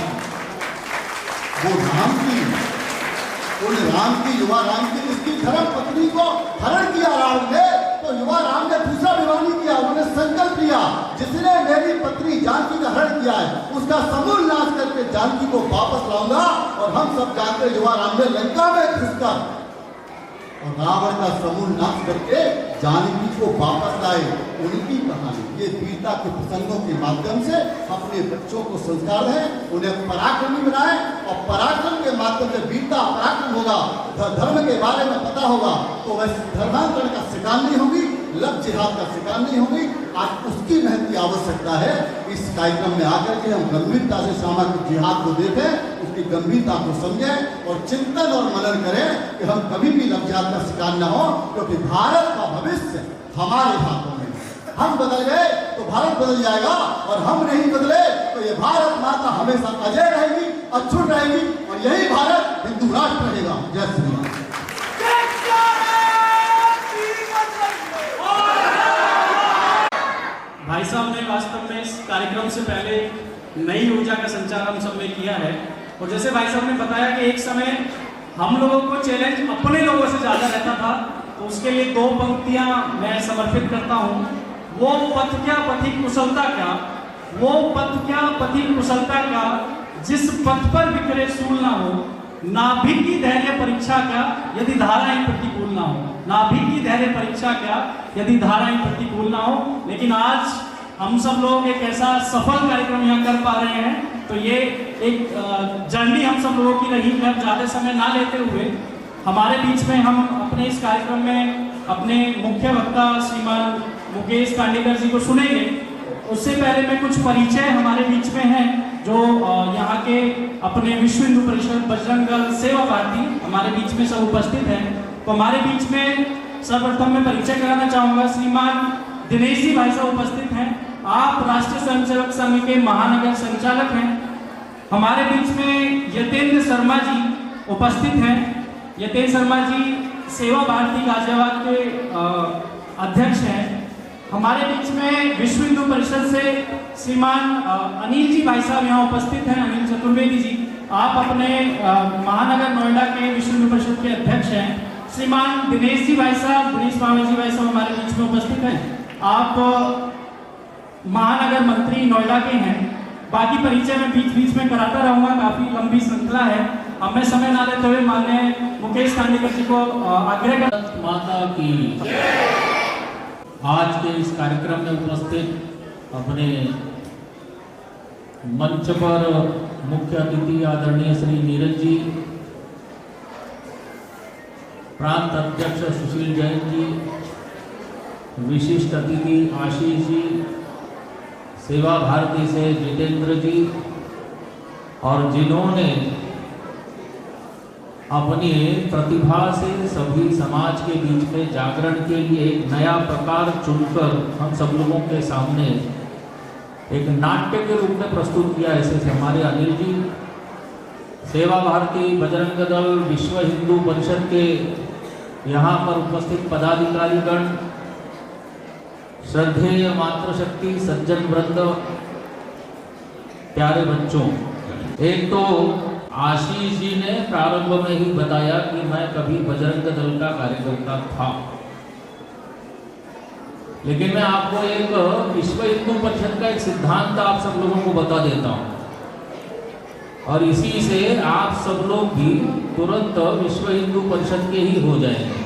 वो राम की युवा राम की उसकी धर्म पत्नी को हरण किया राम ने, तो युवा राम ने दूसरा विवाह नहीं किया। उन्होंने संकल्प लिया, जिसने मेरी पत्नी जानकी का हरण किया है उसका समूल नाश करके जानकी को वापस लाऊंगा। और हम सब जानते युवा राम ने लंका में घुसकर और रावण का समूल नाश करके जानकी को वापस लाए। उनकी कहानी ये वीरता के प्रसंगों के माध्यम से अपने बच्चों को संस्कार है, उन्हें पराक्रमी बनाए और पराक्रम के माध्यम से वीरता पराक्रम होगा, धर्म के बारे में पता होगा तो वह धर्मांतरण का शिकार नहीं होगी, लव जिहाद का शिकार नहीं होगी। आज उसकी मेहनत की आवश्यकता है। इस कार्यक्रम में आकर के हम गंभीरता से सामाजिक जिहाद को देखें, उसकी गंभीरता को समझें और चिंतन और मनन करें कि हम कभी भी लव जिहाद का शिकार न हो, क्योंकि भारत का भविष्य हमारे हाथों में। हम बदल गए तो भारत बदल जाएगा, और हम नहीं बदले तो ये भारत माता हमेशा अजय रहेगी, अछूत रहेगी, और यही भारत हिंदू राष्ट्र रहेगा। जय श्री राम। भाई साहब ने वास्तव में इस कार्यक्रम से पहले नई ऊर्जा का संचार हम सब में किया है। और जैसे भाई साहब ने बताया कि एक समय हम लोगों को चैलेंज अपने लोगों से ज्यादा रहता था, तो उसके लिए 2 पंक्तियां मैं समर्पित करता हूं। वो पथ क्या पथिक कुशलता का, वो पथ क्या पथिक कुशलता का, जिस पथ पर बिखरे सूल ना हो, नाभिक की धैर्य परीक्षा का यदि धाराएं प्रतिकूल ना हो। नाभिक की धैर्य परीक्षा क्या यदि धाराएं प्रतिकूल ना हो। लेकिन आज हम सब लोग एक ऐसा सफल कार्यक्रम यहाँ कर पा रहे हैं, तो ये एक जर्नी हम सब लोगों की रही है। ज्यादा समय ना लेते हुए हमारे बीच में हम अपने इस कार्यक्रम में अपने मुख्य वक्ता श्रीमान मुकेश कांडेकर जी को सुनेंगे। उससे पहले मैं कुछ परिचय हमारे बीच में हैं जो यहाँ के अपने विश्व हिंदू परिषद बजरंग दल सेवा भारती हमारे बीच में सब उपस्थित हैं। तो हमारे बीच में सर्वप्रथम मैं परिचय कराना चाहूँगा, श्रीमान दिनेश जी भाई साहब उपस्थित हैं। आप राष्ट्रीय स्वयंसेवक संघ के महानगर संचालक हैं। हमारे बीच में यतेंद्र शर्मा जी उपस्थित हैं। यतेंद्र शर्मा जी सेवा भारती गाजियाबाद के अध्यक्ष हैं। हमारे बीच में विश्व हिंदू परिषद से श्रीमान अनिल जी भाई साहब यहाँ उपस्थित हैं, अनिल चतुर्वेदी जी। आप अपने महानगर नोएडा के विश्व हिंदू परिषद के अध्यक्ष हैं। श्रीमान दिनेश जी भाई साहब, दिनेश पावल जी भाई साहब हमारे बीच में उपस्थित हैं। आप महानगर मंत्री नोएडा के हैं। बाकी परिचय में बीच बीच में कराता रहूंगा, काफी लंबी श्रृंखला है। अब मैं समय ना लेते हुए माननीय मुकेश कांडेकर जी को आग्रह कर माता की आज के इस कार्यक्रम में उपस्थित अपने मंच पर मुख्य अतिथि आदरणीय श्री नीरज जी, प्रांत अध्यक्ष सुशील जैन जी, विशिष्ट अतिथि आशीष जी, सेवा भारती से जितेंद्र जी, और जिन्होंने अपनी प्रतिभा से सभी समाज के बीच में जागरण के लिए एक नया प्रकार चुनकर हम सब लोगों के सामने एक नाट्य के रूप में प्रस्तुत किया। ऐसे हमारे अनिल जी, सेवा भारती बजरंग दल विश्व हिंदू परिषद के यहाँ पर उपस्थित पदाधिकारीगण, श्रद्धेय मातृशक्ति सज्जन वृंद, प्यारे बच्चों, एक तो आशीष जी ने प्रारंभ में ही बताया कि मैं कभी बजरंग दल का कार्यकर्ता था, लेकिन मैं आपको एक विश्व हिंदू परिषद का एक सिद्धांत आप सब लोगों को बता देता हूं और इसी से आप सब लोग भी तुरंत विश्व हिंदू परिषद के ही हो जाएंगे।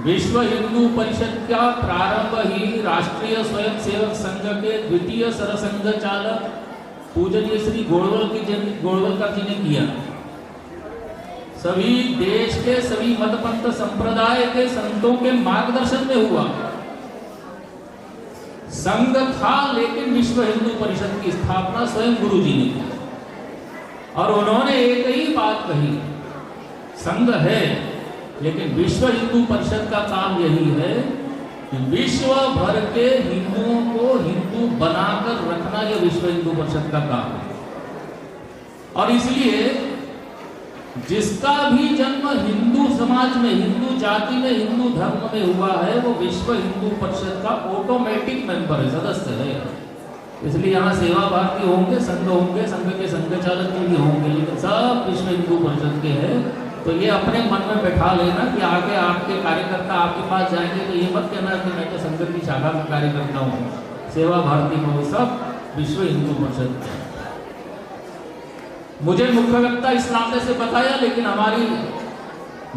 विश्व हिंदू परिषद का प्रारंभ ही राष्ट्रीय स्वयंसेवक संघ के द्वितीय सरसंघ चालक पूजनीय श्री गोड़वलकर जी ने किया। सभी देश के सभी मतपंथ संप्रदाय के संतों के मार्गदर्शन में हुआ। संघ था, लेकिन विश्व हिंदू परिषद की स्थापना स्वयं गुरु जी ने की और उन्होंने एक ही बात कही, संघ है लेकिन विश्व हिंदू परिषद का काम यही है कि विश्व भर के हिंदुओं को हिंदू बनाकर रखना, यह विश्व हिंदू परिषद का काम है। और इसलिए जिसका भी जन्म हिंदू समाज में, हिंदू जाति में, हिंदू धर्म में हुआ है, वो विश्व हिंदू परिषद का ऑटोमेटिक मेंबर है, सदस्य है। इसलिए यहाँ सेवा भारती होंगे, संघ होंगे, संघ के संघ चालक भी होंगे, लेकिन सब विश्व हिंदू परिषद के हैं। तो ये अपने मन में बैठा लेना कि आगे आपके कार्यकर्ता आपके पास जाएंगे तो ये मत कहना कि मैं तो संघ की शाखा का कार्यकर्ता हूँ। सेवा भारती में वो सब विश्व हिंदू परिषद। मुझे मुख्य वक्ता इस नाते से बताया, लेकिन हमारी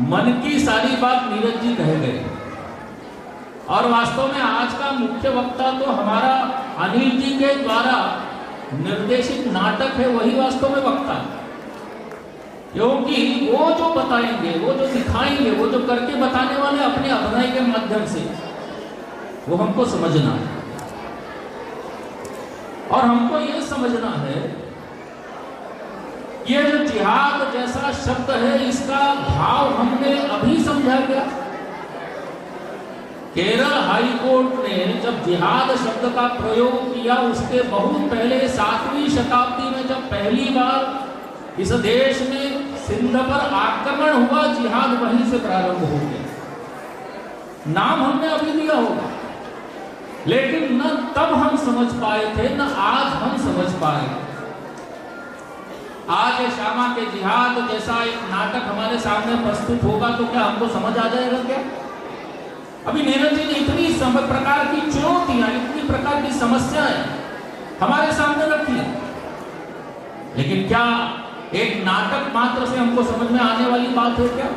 मन की सारी बात नीरज जी कह गए। और वास्तव में आज का मुख्य वक्ता तो हमारा अनिल जी के द्वारा निर्देशित नाटक है, वही वास्तव में वक्ता है। क्योंकि वो जो बताएंगे, वो जो दिखाएंगे, वो जो करके बताने वाले अपने अभिनय के माध्यम से, वो हमको समझना है। और हमको ये समझना है, ये जो जिहाद जैसा शब्द है, इसका भाव हमने अभी समझा क्या? केरल हाई कोर्ट ने जब जिहाद शब्द का प्रयोग किया, उसके बहुत पहले 7वीं शताब्दी में जब पहली बार इस देश में सिंध पर आक्रमण हुआ, जिहाद वहीं से प्रारंभ हो गया। नाम हमने अभी दिया होगा, लेकिन न तब हम समझ पाए थे, न आज हम समझ पाए। आज श्यामा के जिहाद जैसा एक नाटक हमारे सामने प्रस्तुत होगा तो क्या हमको समझ आ जाएगा क्या? अभी नीरज जी ने इतनी प्रकार की चुनौतियां, इतनी प्रकार की समस्याएं हमारे सामने रखी, लेकिन क्या एक नाटक मात्र से हमको समझ में आने वाली बात है क्या?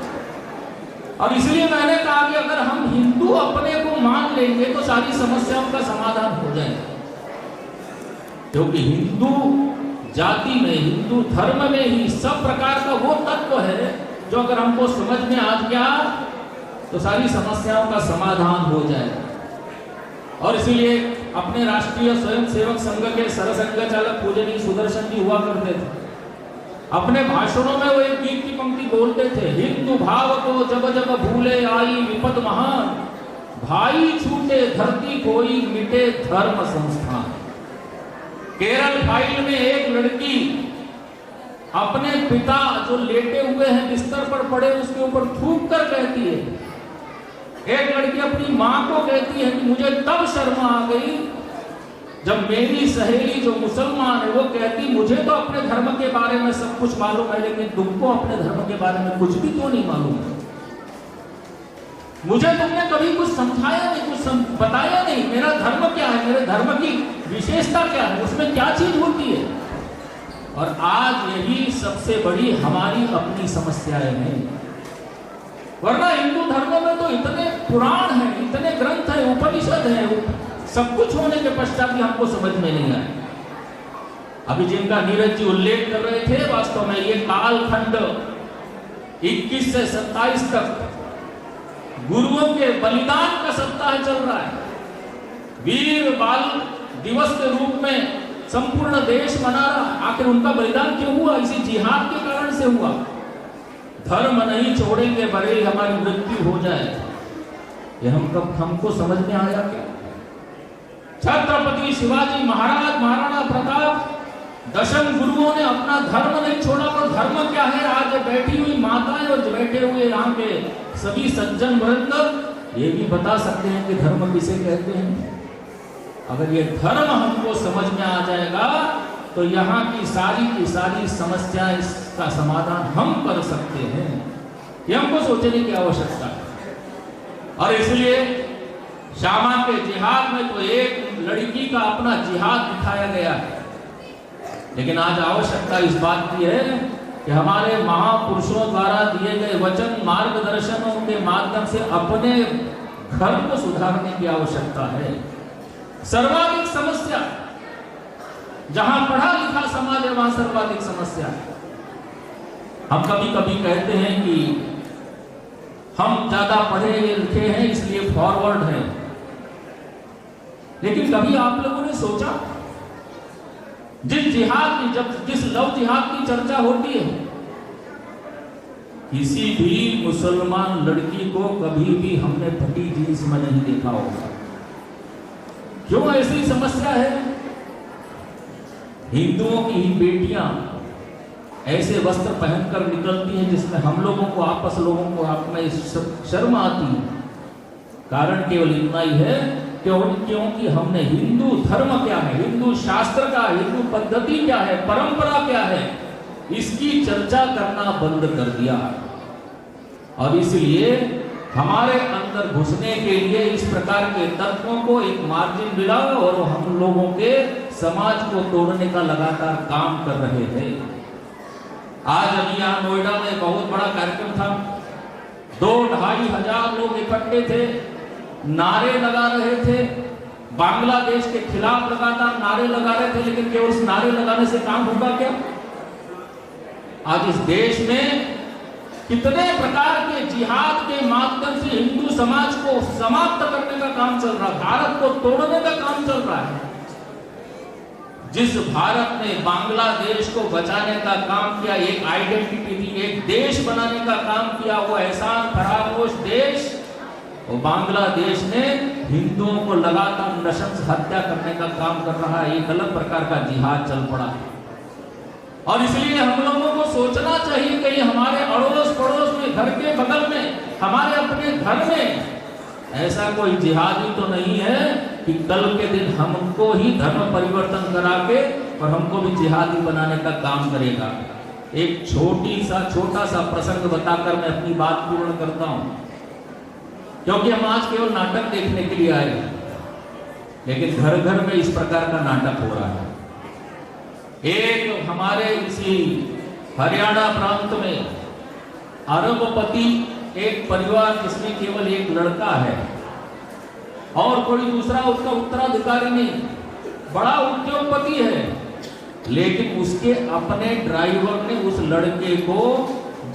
और इसलिए मैंने कहा कि अगर हम हिंदू अपने को मान लेंगे तो सारी समस्याओं का समाधान हो जाएगा। क्योंकि हिंदू जाति में, हिंदू धर्म में ही सब प्रकार का वो तत्व है जो अगर हमको समझ में आ गया तो सारी समस्याओं का समाधान हो जाएगा। और इसलिए अपने राष्ट्रीय स्वयंसेवक संघ के सरसंघ चालक पूजनीय सुदर्शन जी हुआ करते थे। अपने भाषणों में वो एक गीत की पंक्ति बोलते थे, हिंदू भाव को जब जब भूले आई विपद महान, भाई छूटे धरती कोई मिटे धर्म संस्थान। केरल फाइल में एक लड़की अपने पिता जो लेटे हुए हैं बिस्तर पर पड़े, उसके ऊपर थूक कर कहती है, एक लड़की अपनी माँ को कहती है कि मुझे तब शर्म आ गई जब मेरी सहेली जो मुसलमान है वो कहती मुझे तो अपने धर्म के बारे में सब कुछ मालूम है, लेकिन तुमको अपने धर्म के बारे में कुछ भी क्यों नहीं मालूम है? मुझे तुमने कभी कुछ समझाया नहीं, कुछ बताया नहीं, मेरा धर्म क्या है, मेरे धर्म की विशेषता क्या है, उसमें क्या चीज होती है। और आज यही सबसे बड़ी हमारी अपनी समस्याएं हैं। वरना हिंदू धर्म में तो इतने पुराण हैं, इतने ग्रंथ हैं, उपनिषद हैं, सब कुछ होने के पश्चात भी हमको समझ में नहीं आया। अभी जिनका नीरज जी उल्लेख कर रहे थे, वास्तव में ये कालखंड 21 से 27 तक गुरुओं के बलिदान का सप्ताह चल रहा है। वीर बाल दिवस के रूप में संपूर्ण देश मना रहा। आखिर उनका बलिदान क्यों हुआ? इसी जिहाद के कारण से हुआ। धर्म नहीं छोड़ेंगे भले हमारी मृत्यु हो जाए, ये हमको समझ में आया क्या? छत्रपति शिवाजी महाराज, महाराणा प्रताप, दशम गुरुओं ने अपना धर्म नहीं छोड़ा। और धर्म क्या है? आज बैठी हुई माताएं और बैठे हुए यहाँ के सभी सज्जन वर्ग ये भी बता सकते हैं कि धर्म किसे कहते हैं। अगर ये धर्म हमको समझ में आ जाएगा तो यहाँ की सारी समस्याएं, इसका समाधान हम कर सकते हैं। ये हमको सोचने की आवश्यकता है। और इसलिए श्यामा के जिहाद में तो एक लड़की का अपना जिहाद दिखाया गया है। लेकिन आज आवश्यकता इस बात की है कि हमारे महापुरुषों द्वारा दिए गए वचन मार्गदर्शनों के माध्यम से अपने घर को सुधारने की आवश्यकता है। सर्वाधिक समस्या, जहां पढ़ा लिखा समाज है वहां सर्वाधिक समस्या है। हम कभी कभी कहते हैं कि हम ज्यादा पढ़े लिखे हैं इसलिए फॉरवर्ड हैं, लेकिन कभी आप लोगों ने सोचा जिस लव जिहाद की चर्चा होती है, किसी भी मुसलमान लड़की को कभी भी हमने फटी जींस में नहीं देखा होगा। क्यों ऐसी समस्या है? हिंदुओं की ही बेटियां ऐसे वस्त्र पहनकर निकलती हैं जिसमें हम लोगों को आप में शर्म आती है। कारण केवल इतना ही है क्योंकि हमने हिंदू धर्म क्या है, हिंदू शास्त्र का, हिंदू पद्धति क्या है, परंपरा क्या है, इसकी चर्चा करना बंद कर दिया। और इसलिए हमारे अंदर घुसने के लिए इस प्रकार के तत्वों को एक मार्जिन मिला और हम लोगों के समाज को तोड़ने का लगातार काम कर रहे थे। आज अभी यहाँ नोएडा में बहुत बड़ा कार्यक्रम था, 2-2.5 हजार लोग इकट्ठे थे, नारे लगा रहे थे, बांग्लादेश के खिलाफ लगातार नारे लगा रहे थे। लेकिन केवल उस नारे लगाने से काम होगा क्या? आज इस देश में कितने प्रकार के जिहाद के माध्यम से हिंदू समाज को समाप्त करने का काम चल रहा है, भारत को तोड़ने का काम चल रहा है। जिस भारत ने बांग्लादेश को बचाने का काम किया, एक आइडेंटिटी थी, एक देश बनाने का काम किया, वो एहसान फरामोश देश, और बांग्लादेश ने हिंदुओं को लगातार नृशंस हत्या करने का काम कर रहा है। एक अलग प्रकार का जिहाद चल पड़ा है। और इसलिए हम लोगों को सोचना चाहिए कि हमारे अड़ोस पड़ोस में, घर के बगल में, हमारे अपने घर में ऐसा कोई जिहादी तो नहीं है कि कल के दिन हमको ही धर्म परिवर्तन करा के और हमको भी जिहादी बनाने का काम करेगा। एक छोटा सा प्रसंग बताकर मैं अपनी बात पूर्ण करता हूं, क्योंकि हम आज केवल नाटक देखने के लिए आए हैं, लेकिन घर घर में इस प्रकार का नाटक हो रहा है। एक हमारे इसी हरियाणा प्रांत में अरबपति एक परिवार जिसमें केवल एक लड़का है और कोई दूसरा उसका उत्तराधिकारी नहीं, बड़ा उद्योगपति है, लेकिन उसके अपने ड्राइवर ने उस लड़के को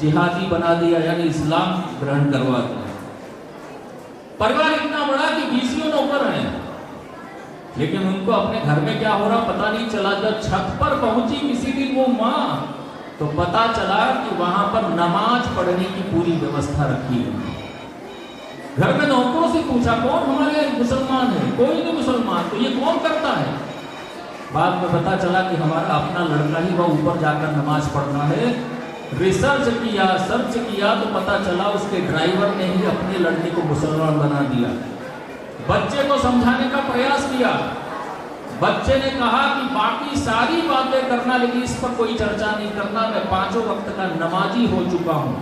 जिहादी बना दिया, यानी इस्लाम ग्रहण करवा दिया। परिवार इतना बड़ा कि 20 नौकर हैं, लेकिन उनको अपने घर में क्या हो रहा पता नहीं चला। जब छत पर पहुंची किसी दिन वो माँ, तो पता चला कि वहां पर नमाज पढ़ने की पूरी व्यवस्था रखी है। घर में नौकरों से पूछा कौन हमारे मुसलमान है, कोई नहीं मुसलमान, तो ये कौन करता है? बाद में पता चला कि हमारा अपना लड़का ही वह ऊपर जाकर नमाज पढ़ना है। रिसर्च किया, सर्च किया तो पता चला उसके ड्राइवर ने ही अपने लड़के को मुसलमान बना दिया। बच्चे को समझाने का प्रयास किया, बच्चे ने कहा कि बाकी सारी बातें करना, लेकिन इस पर कोई चर्चा नहीं करना, मैं 5 वक्त का नमाजी हो चुका हूं।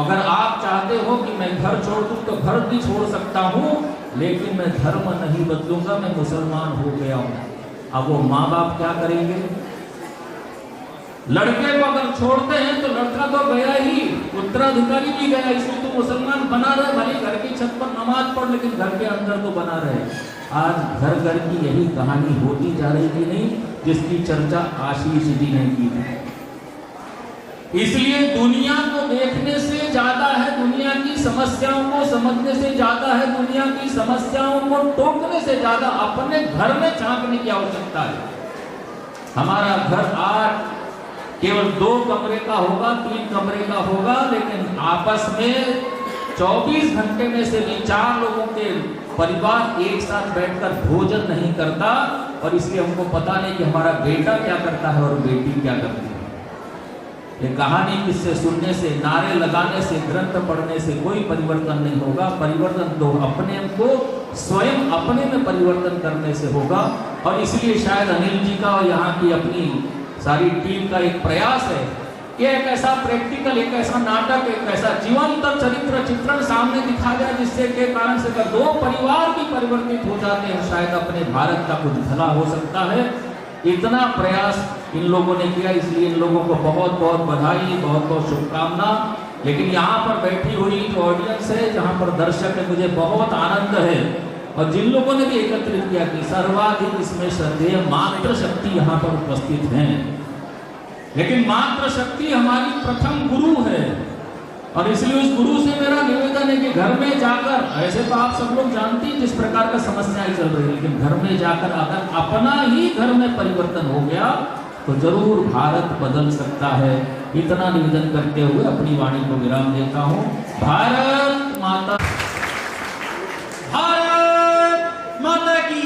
अगर आप चाहते हो कि मैं घर छोड़ दूं तो घर भी छोड़ सकता हूं, लेकिन मैं धर्म नहीं बदलूंगा, मैं मुसलमान हो गया हूं। अब वो माँ बाप क्या करेंगे? लड़के को अगर छोड़ते हैं तो लड़का तो गया ही, उत्तराधिकारी भी गया, इसको तो मुसलमान बना रहे, भले घर की छत पर नमाज पढ़, लेकिन घर के अंदर तो बना रहे। आज घर घर की यही कहानी होती जा रही थी नहीं, जिसकी चर्चा आशीष जी ने की थी। इसलिए दुनिया को देखने से ज्यादा है, दुनिया की समस्याओं को समझने से ज्यादा है, दुनिया की समस्याओं को टोकने से ज्यादा अपने घर में झांकने की आवश्यकता है। हमारा घर आज केवल 2 कमरे का होगा, 3 कमरे का होगा, लेकिन आपस में 24 घंटे में से भी 4 लोगों के परिवार एक साथ बैठकर भोजन नहीं करता। और इसलिए हमको पता नहीं कि हमारा बेटा क्या करता है और बेटी क्या करती है। ये कहानी किससे सुनने से, नारे लगाने से, ग्रंथ पढ़ने से कोई परिवर्तन नहीं होगा। परिवर्तन तो अपने को स्वयं अपने में परिवर्तन करने से होगा। और इसलिए शायद अनिल जी का और यहाँ की अपनी सारी टीम का एक प्रयास है कि एक ऐसा प्रैक्टिकल, एक ऐसा नाटक, एक ऐसा जीवंत चरित्र चित्रण सामने दिखा जाए, जिससे के कारण से अगर 2 परिवार भी परिवर्तित हो जाते हैं, शायद अपने भारत का कुछ भला हो सकता है। इतना प्रयास इन लोगों ने किया, इसलिए इन लोगों को बहुत बहुत बधाई, बहुत बहुत शुभकामना। लेकिन यहाँ पर बैठी हुई जो ऑडियंस है, जहाँ पर दर्शक है, मुझे बहुत आनंद है। और जिन लोगों ने भी एकत्रित किया कि सर्वाधिक इसमें श्रद्धेय मातृ शक्ति यहाँ पर उपस्थित हैं। लेकिन मातृ शक्ति हमारी प्रथम गुरु है, और इसलिए उस गुरु से मेरा निवेदन है कि घर में जाकर, ऐसे तो आप सब लोग जानते हैं जिस प्रकार का समस्याएं चल रही है, लेकिन घर में जाकर अगर अपना ही घर में परिवर्तन हो गया तो जरूर भारत बदल सकता है। इतना निवेदन करते हुए अपनी वाणी को विराम देता हूँ। भारत माता, भारत माता की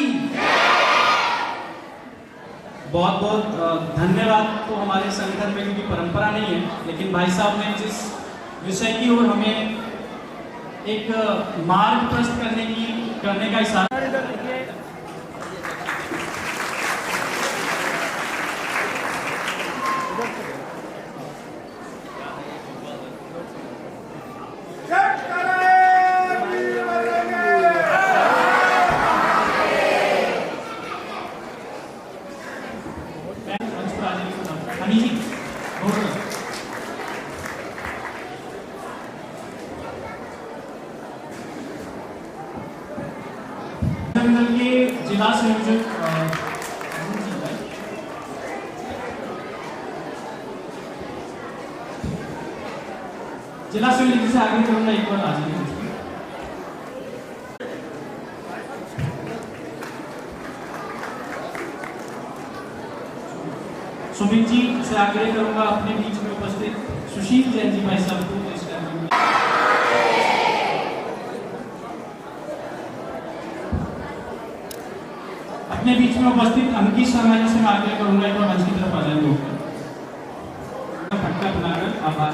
बहुत बहुत धन्यवाद। तो हमारे संगठन में क्योंकि परंपरा नहीं है, लेकिन भाई साहब ने जिस विषय की ओर हमें एक मार्ग प्रस्तुत करने का इशारा। के जिला संयोजक से आगे करूंगा, एक बार आ जाइए। सुमित जी से आग्रह करूंगा अपने बीच में उपस्थित सुशील जैन जी भाई साहब को अपने बीच में उपस्थित अंकित शर्मा जी से मैं आग्रह करूंगा एक बार मंच की तरफ आ जाए। तो फटका बनाकर आभार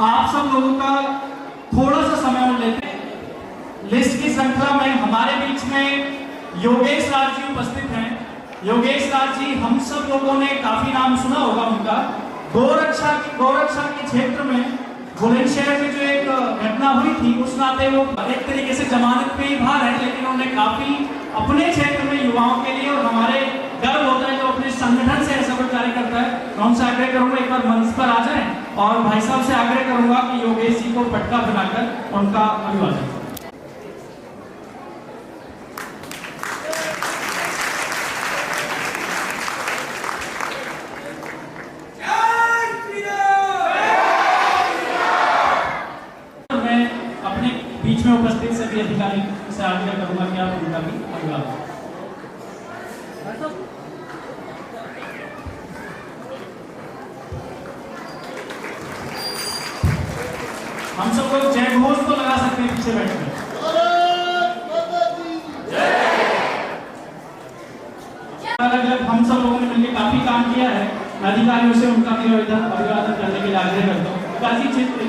आप सब लोगों का थोड़ा सा समय और लेते हैं। लिस्ट की श्रृंखला में हमारे बीच में योगेश राज जी उपस्थित हैं। योगेश राज जी, हम सब लोगों ने काफी नाम सुना होगा उनका। गौरक्षा के क्षेत्र में बुलंदशहर में जो एक घटना हुई थी, उस नाते वो एक तरीके से जमानत पे ही बाहर है, लेकिन उन्होंने काफी अपने क्षेत्र में युवाओं के लिए, और हमारे गर्व होता है जो अपने संगठन से ऐसा कोई कार्य करता है। मैं उनसे आग्रह करूंगा एक बार मंच पर आ जाएं, और भाई साहब से आग्रह करूंगा कि योगेश जी को पटका बनाकर उनका अभिवादन। बीच में उपस्थित सभी अधिकारी से आग्रह करूंगा कि आप उनका भी अभिवादन। हम सब लोग जय घोष तो लगा सकते हैं पीछे बैठकर। अलग हम सब लोगों ने मिलकर काफी काम किया है। अधिकारियों से उनका भी अभिवादन करने के लिए आग्रह करता हूँ। काशी क्षेत्र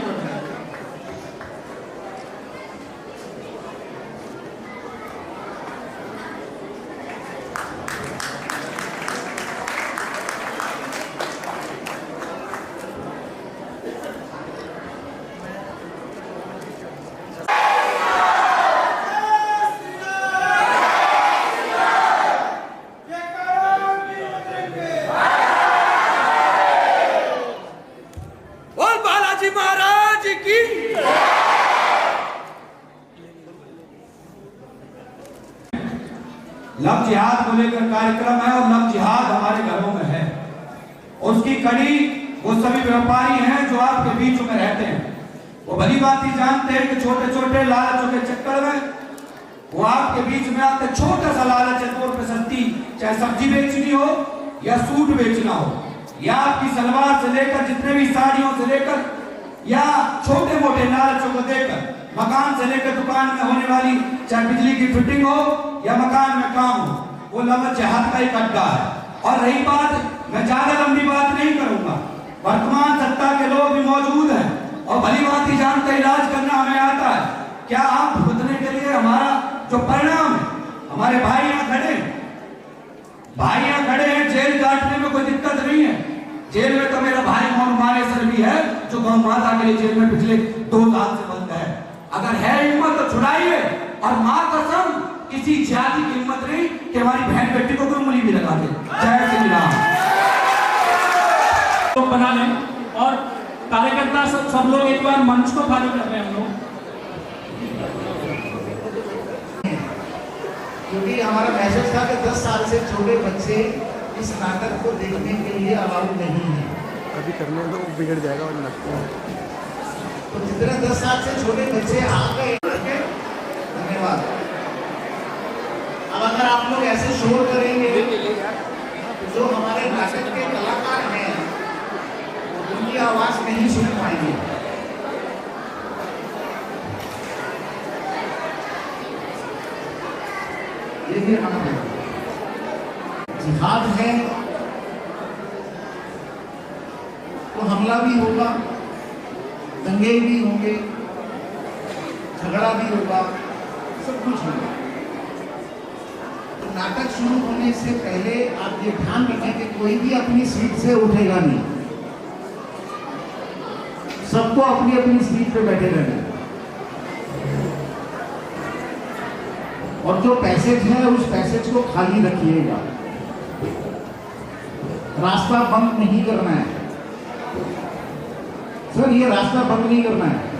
लव जिहाद को लेकर कार्यक्रम है, और लव जिहाद हमारे घरों में है। उसकी कड़ी वो सभी व्यापारी हैं जो आपके बीच में रहते हैं। वो भली बात ही जानते हैं कि छोटे छोटे लालचों के चक्कर में वो आपके बीच में आते। छोटा सा लालच है 2 रुपए सस्ती, चाहे सब्जी बेचनी हो या सूट बेचना हो, या आपकी सलवार से लेकर जितने भी साड़ियों से लेकर, या छोटे मोटे लालचों को देकर मकान से लेकर दुकान में होने वाली चाहे बिजली की फिटिंग हो या मकान में काम हो, वो लव जिहाद का एक अड्डा है। और रही बात, मैं ज्यादा लंबी बात नहीं करूंगा, वर्तमान सत्ता के लोग भी मौजूद हैं और भली बात ही जानते इलाज करना हमें आता है। क्या आप भुगतने के लिए हमारा जो परिणाम है, हमारे भाई यहाँ खड़े हैं, जेल काटने में कोई दिक्कत नहीं है। जेल में तो मेरा भाई मोहन मानेसर भी है जो गौ माता के लिए जेल में पिछले 2 साल से बंद है। अगर है हिम्मत तो छुड़ाइए, और मां कसम किसी जाति की हिम्मत नहीं कि हमारी बहन बेटी को कोई उंगली भी लगा दे। जय श्री राम। तो बना लें और कार्यकर्ता सब लोग एक बार मंच को खाली कर रहे हैं हम लोग, क्योंकि हमारा मैसेज था कि 10 साल से छोटे बच्चे इस नाटक को देखने के लिए अलाउ नहीं है। अभी करने दो, बिगड़ जाएगा और लगता है। तो जितने 10 साल से छोटे बच्चे आ गए, धन्यवाद। अब अगर आप लोग ऐसे शोर करेंगे, जो हमारे नाटक के कलाकार हैं उनकी आवाज नहीं सुन पाएंगे। ये भी हमारा है। जिहाद है तो हमला भी होगा, दंगे भी होंगे, झगड़ा भी होगा, सब कुछ होगा। तो नाटक शुरू होने से पहले आप ये ध्यान रखें कि कोई भी अपनी सीट से उठेगा नहीं, सबको अपनी अपनी सीट पे बैठे रहना। और जो पैसेज है उस पैसेज को खाली रखिएगा, रास्ता बंद नहीं करना है सर, ये रास्ता बंद नहीं करना है।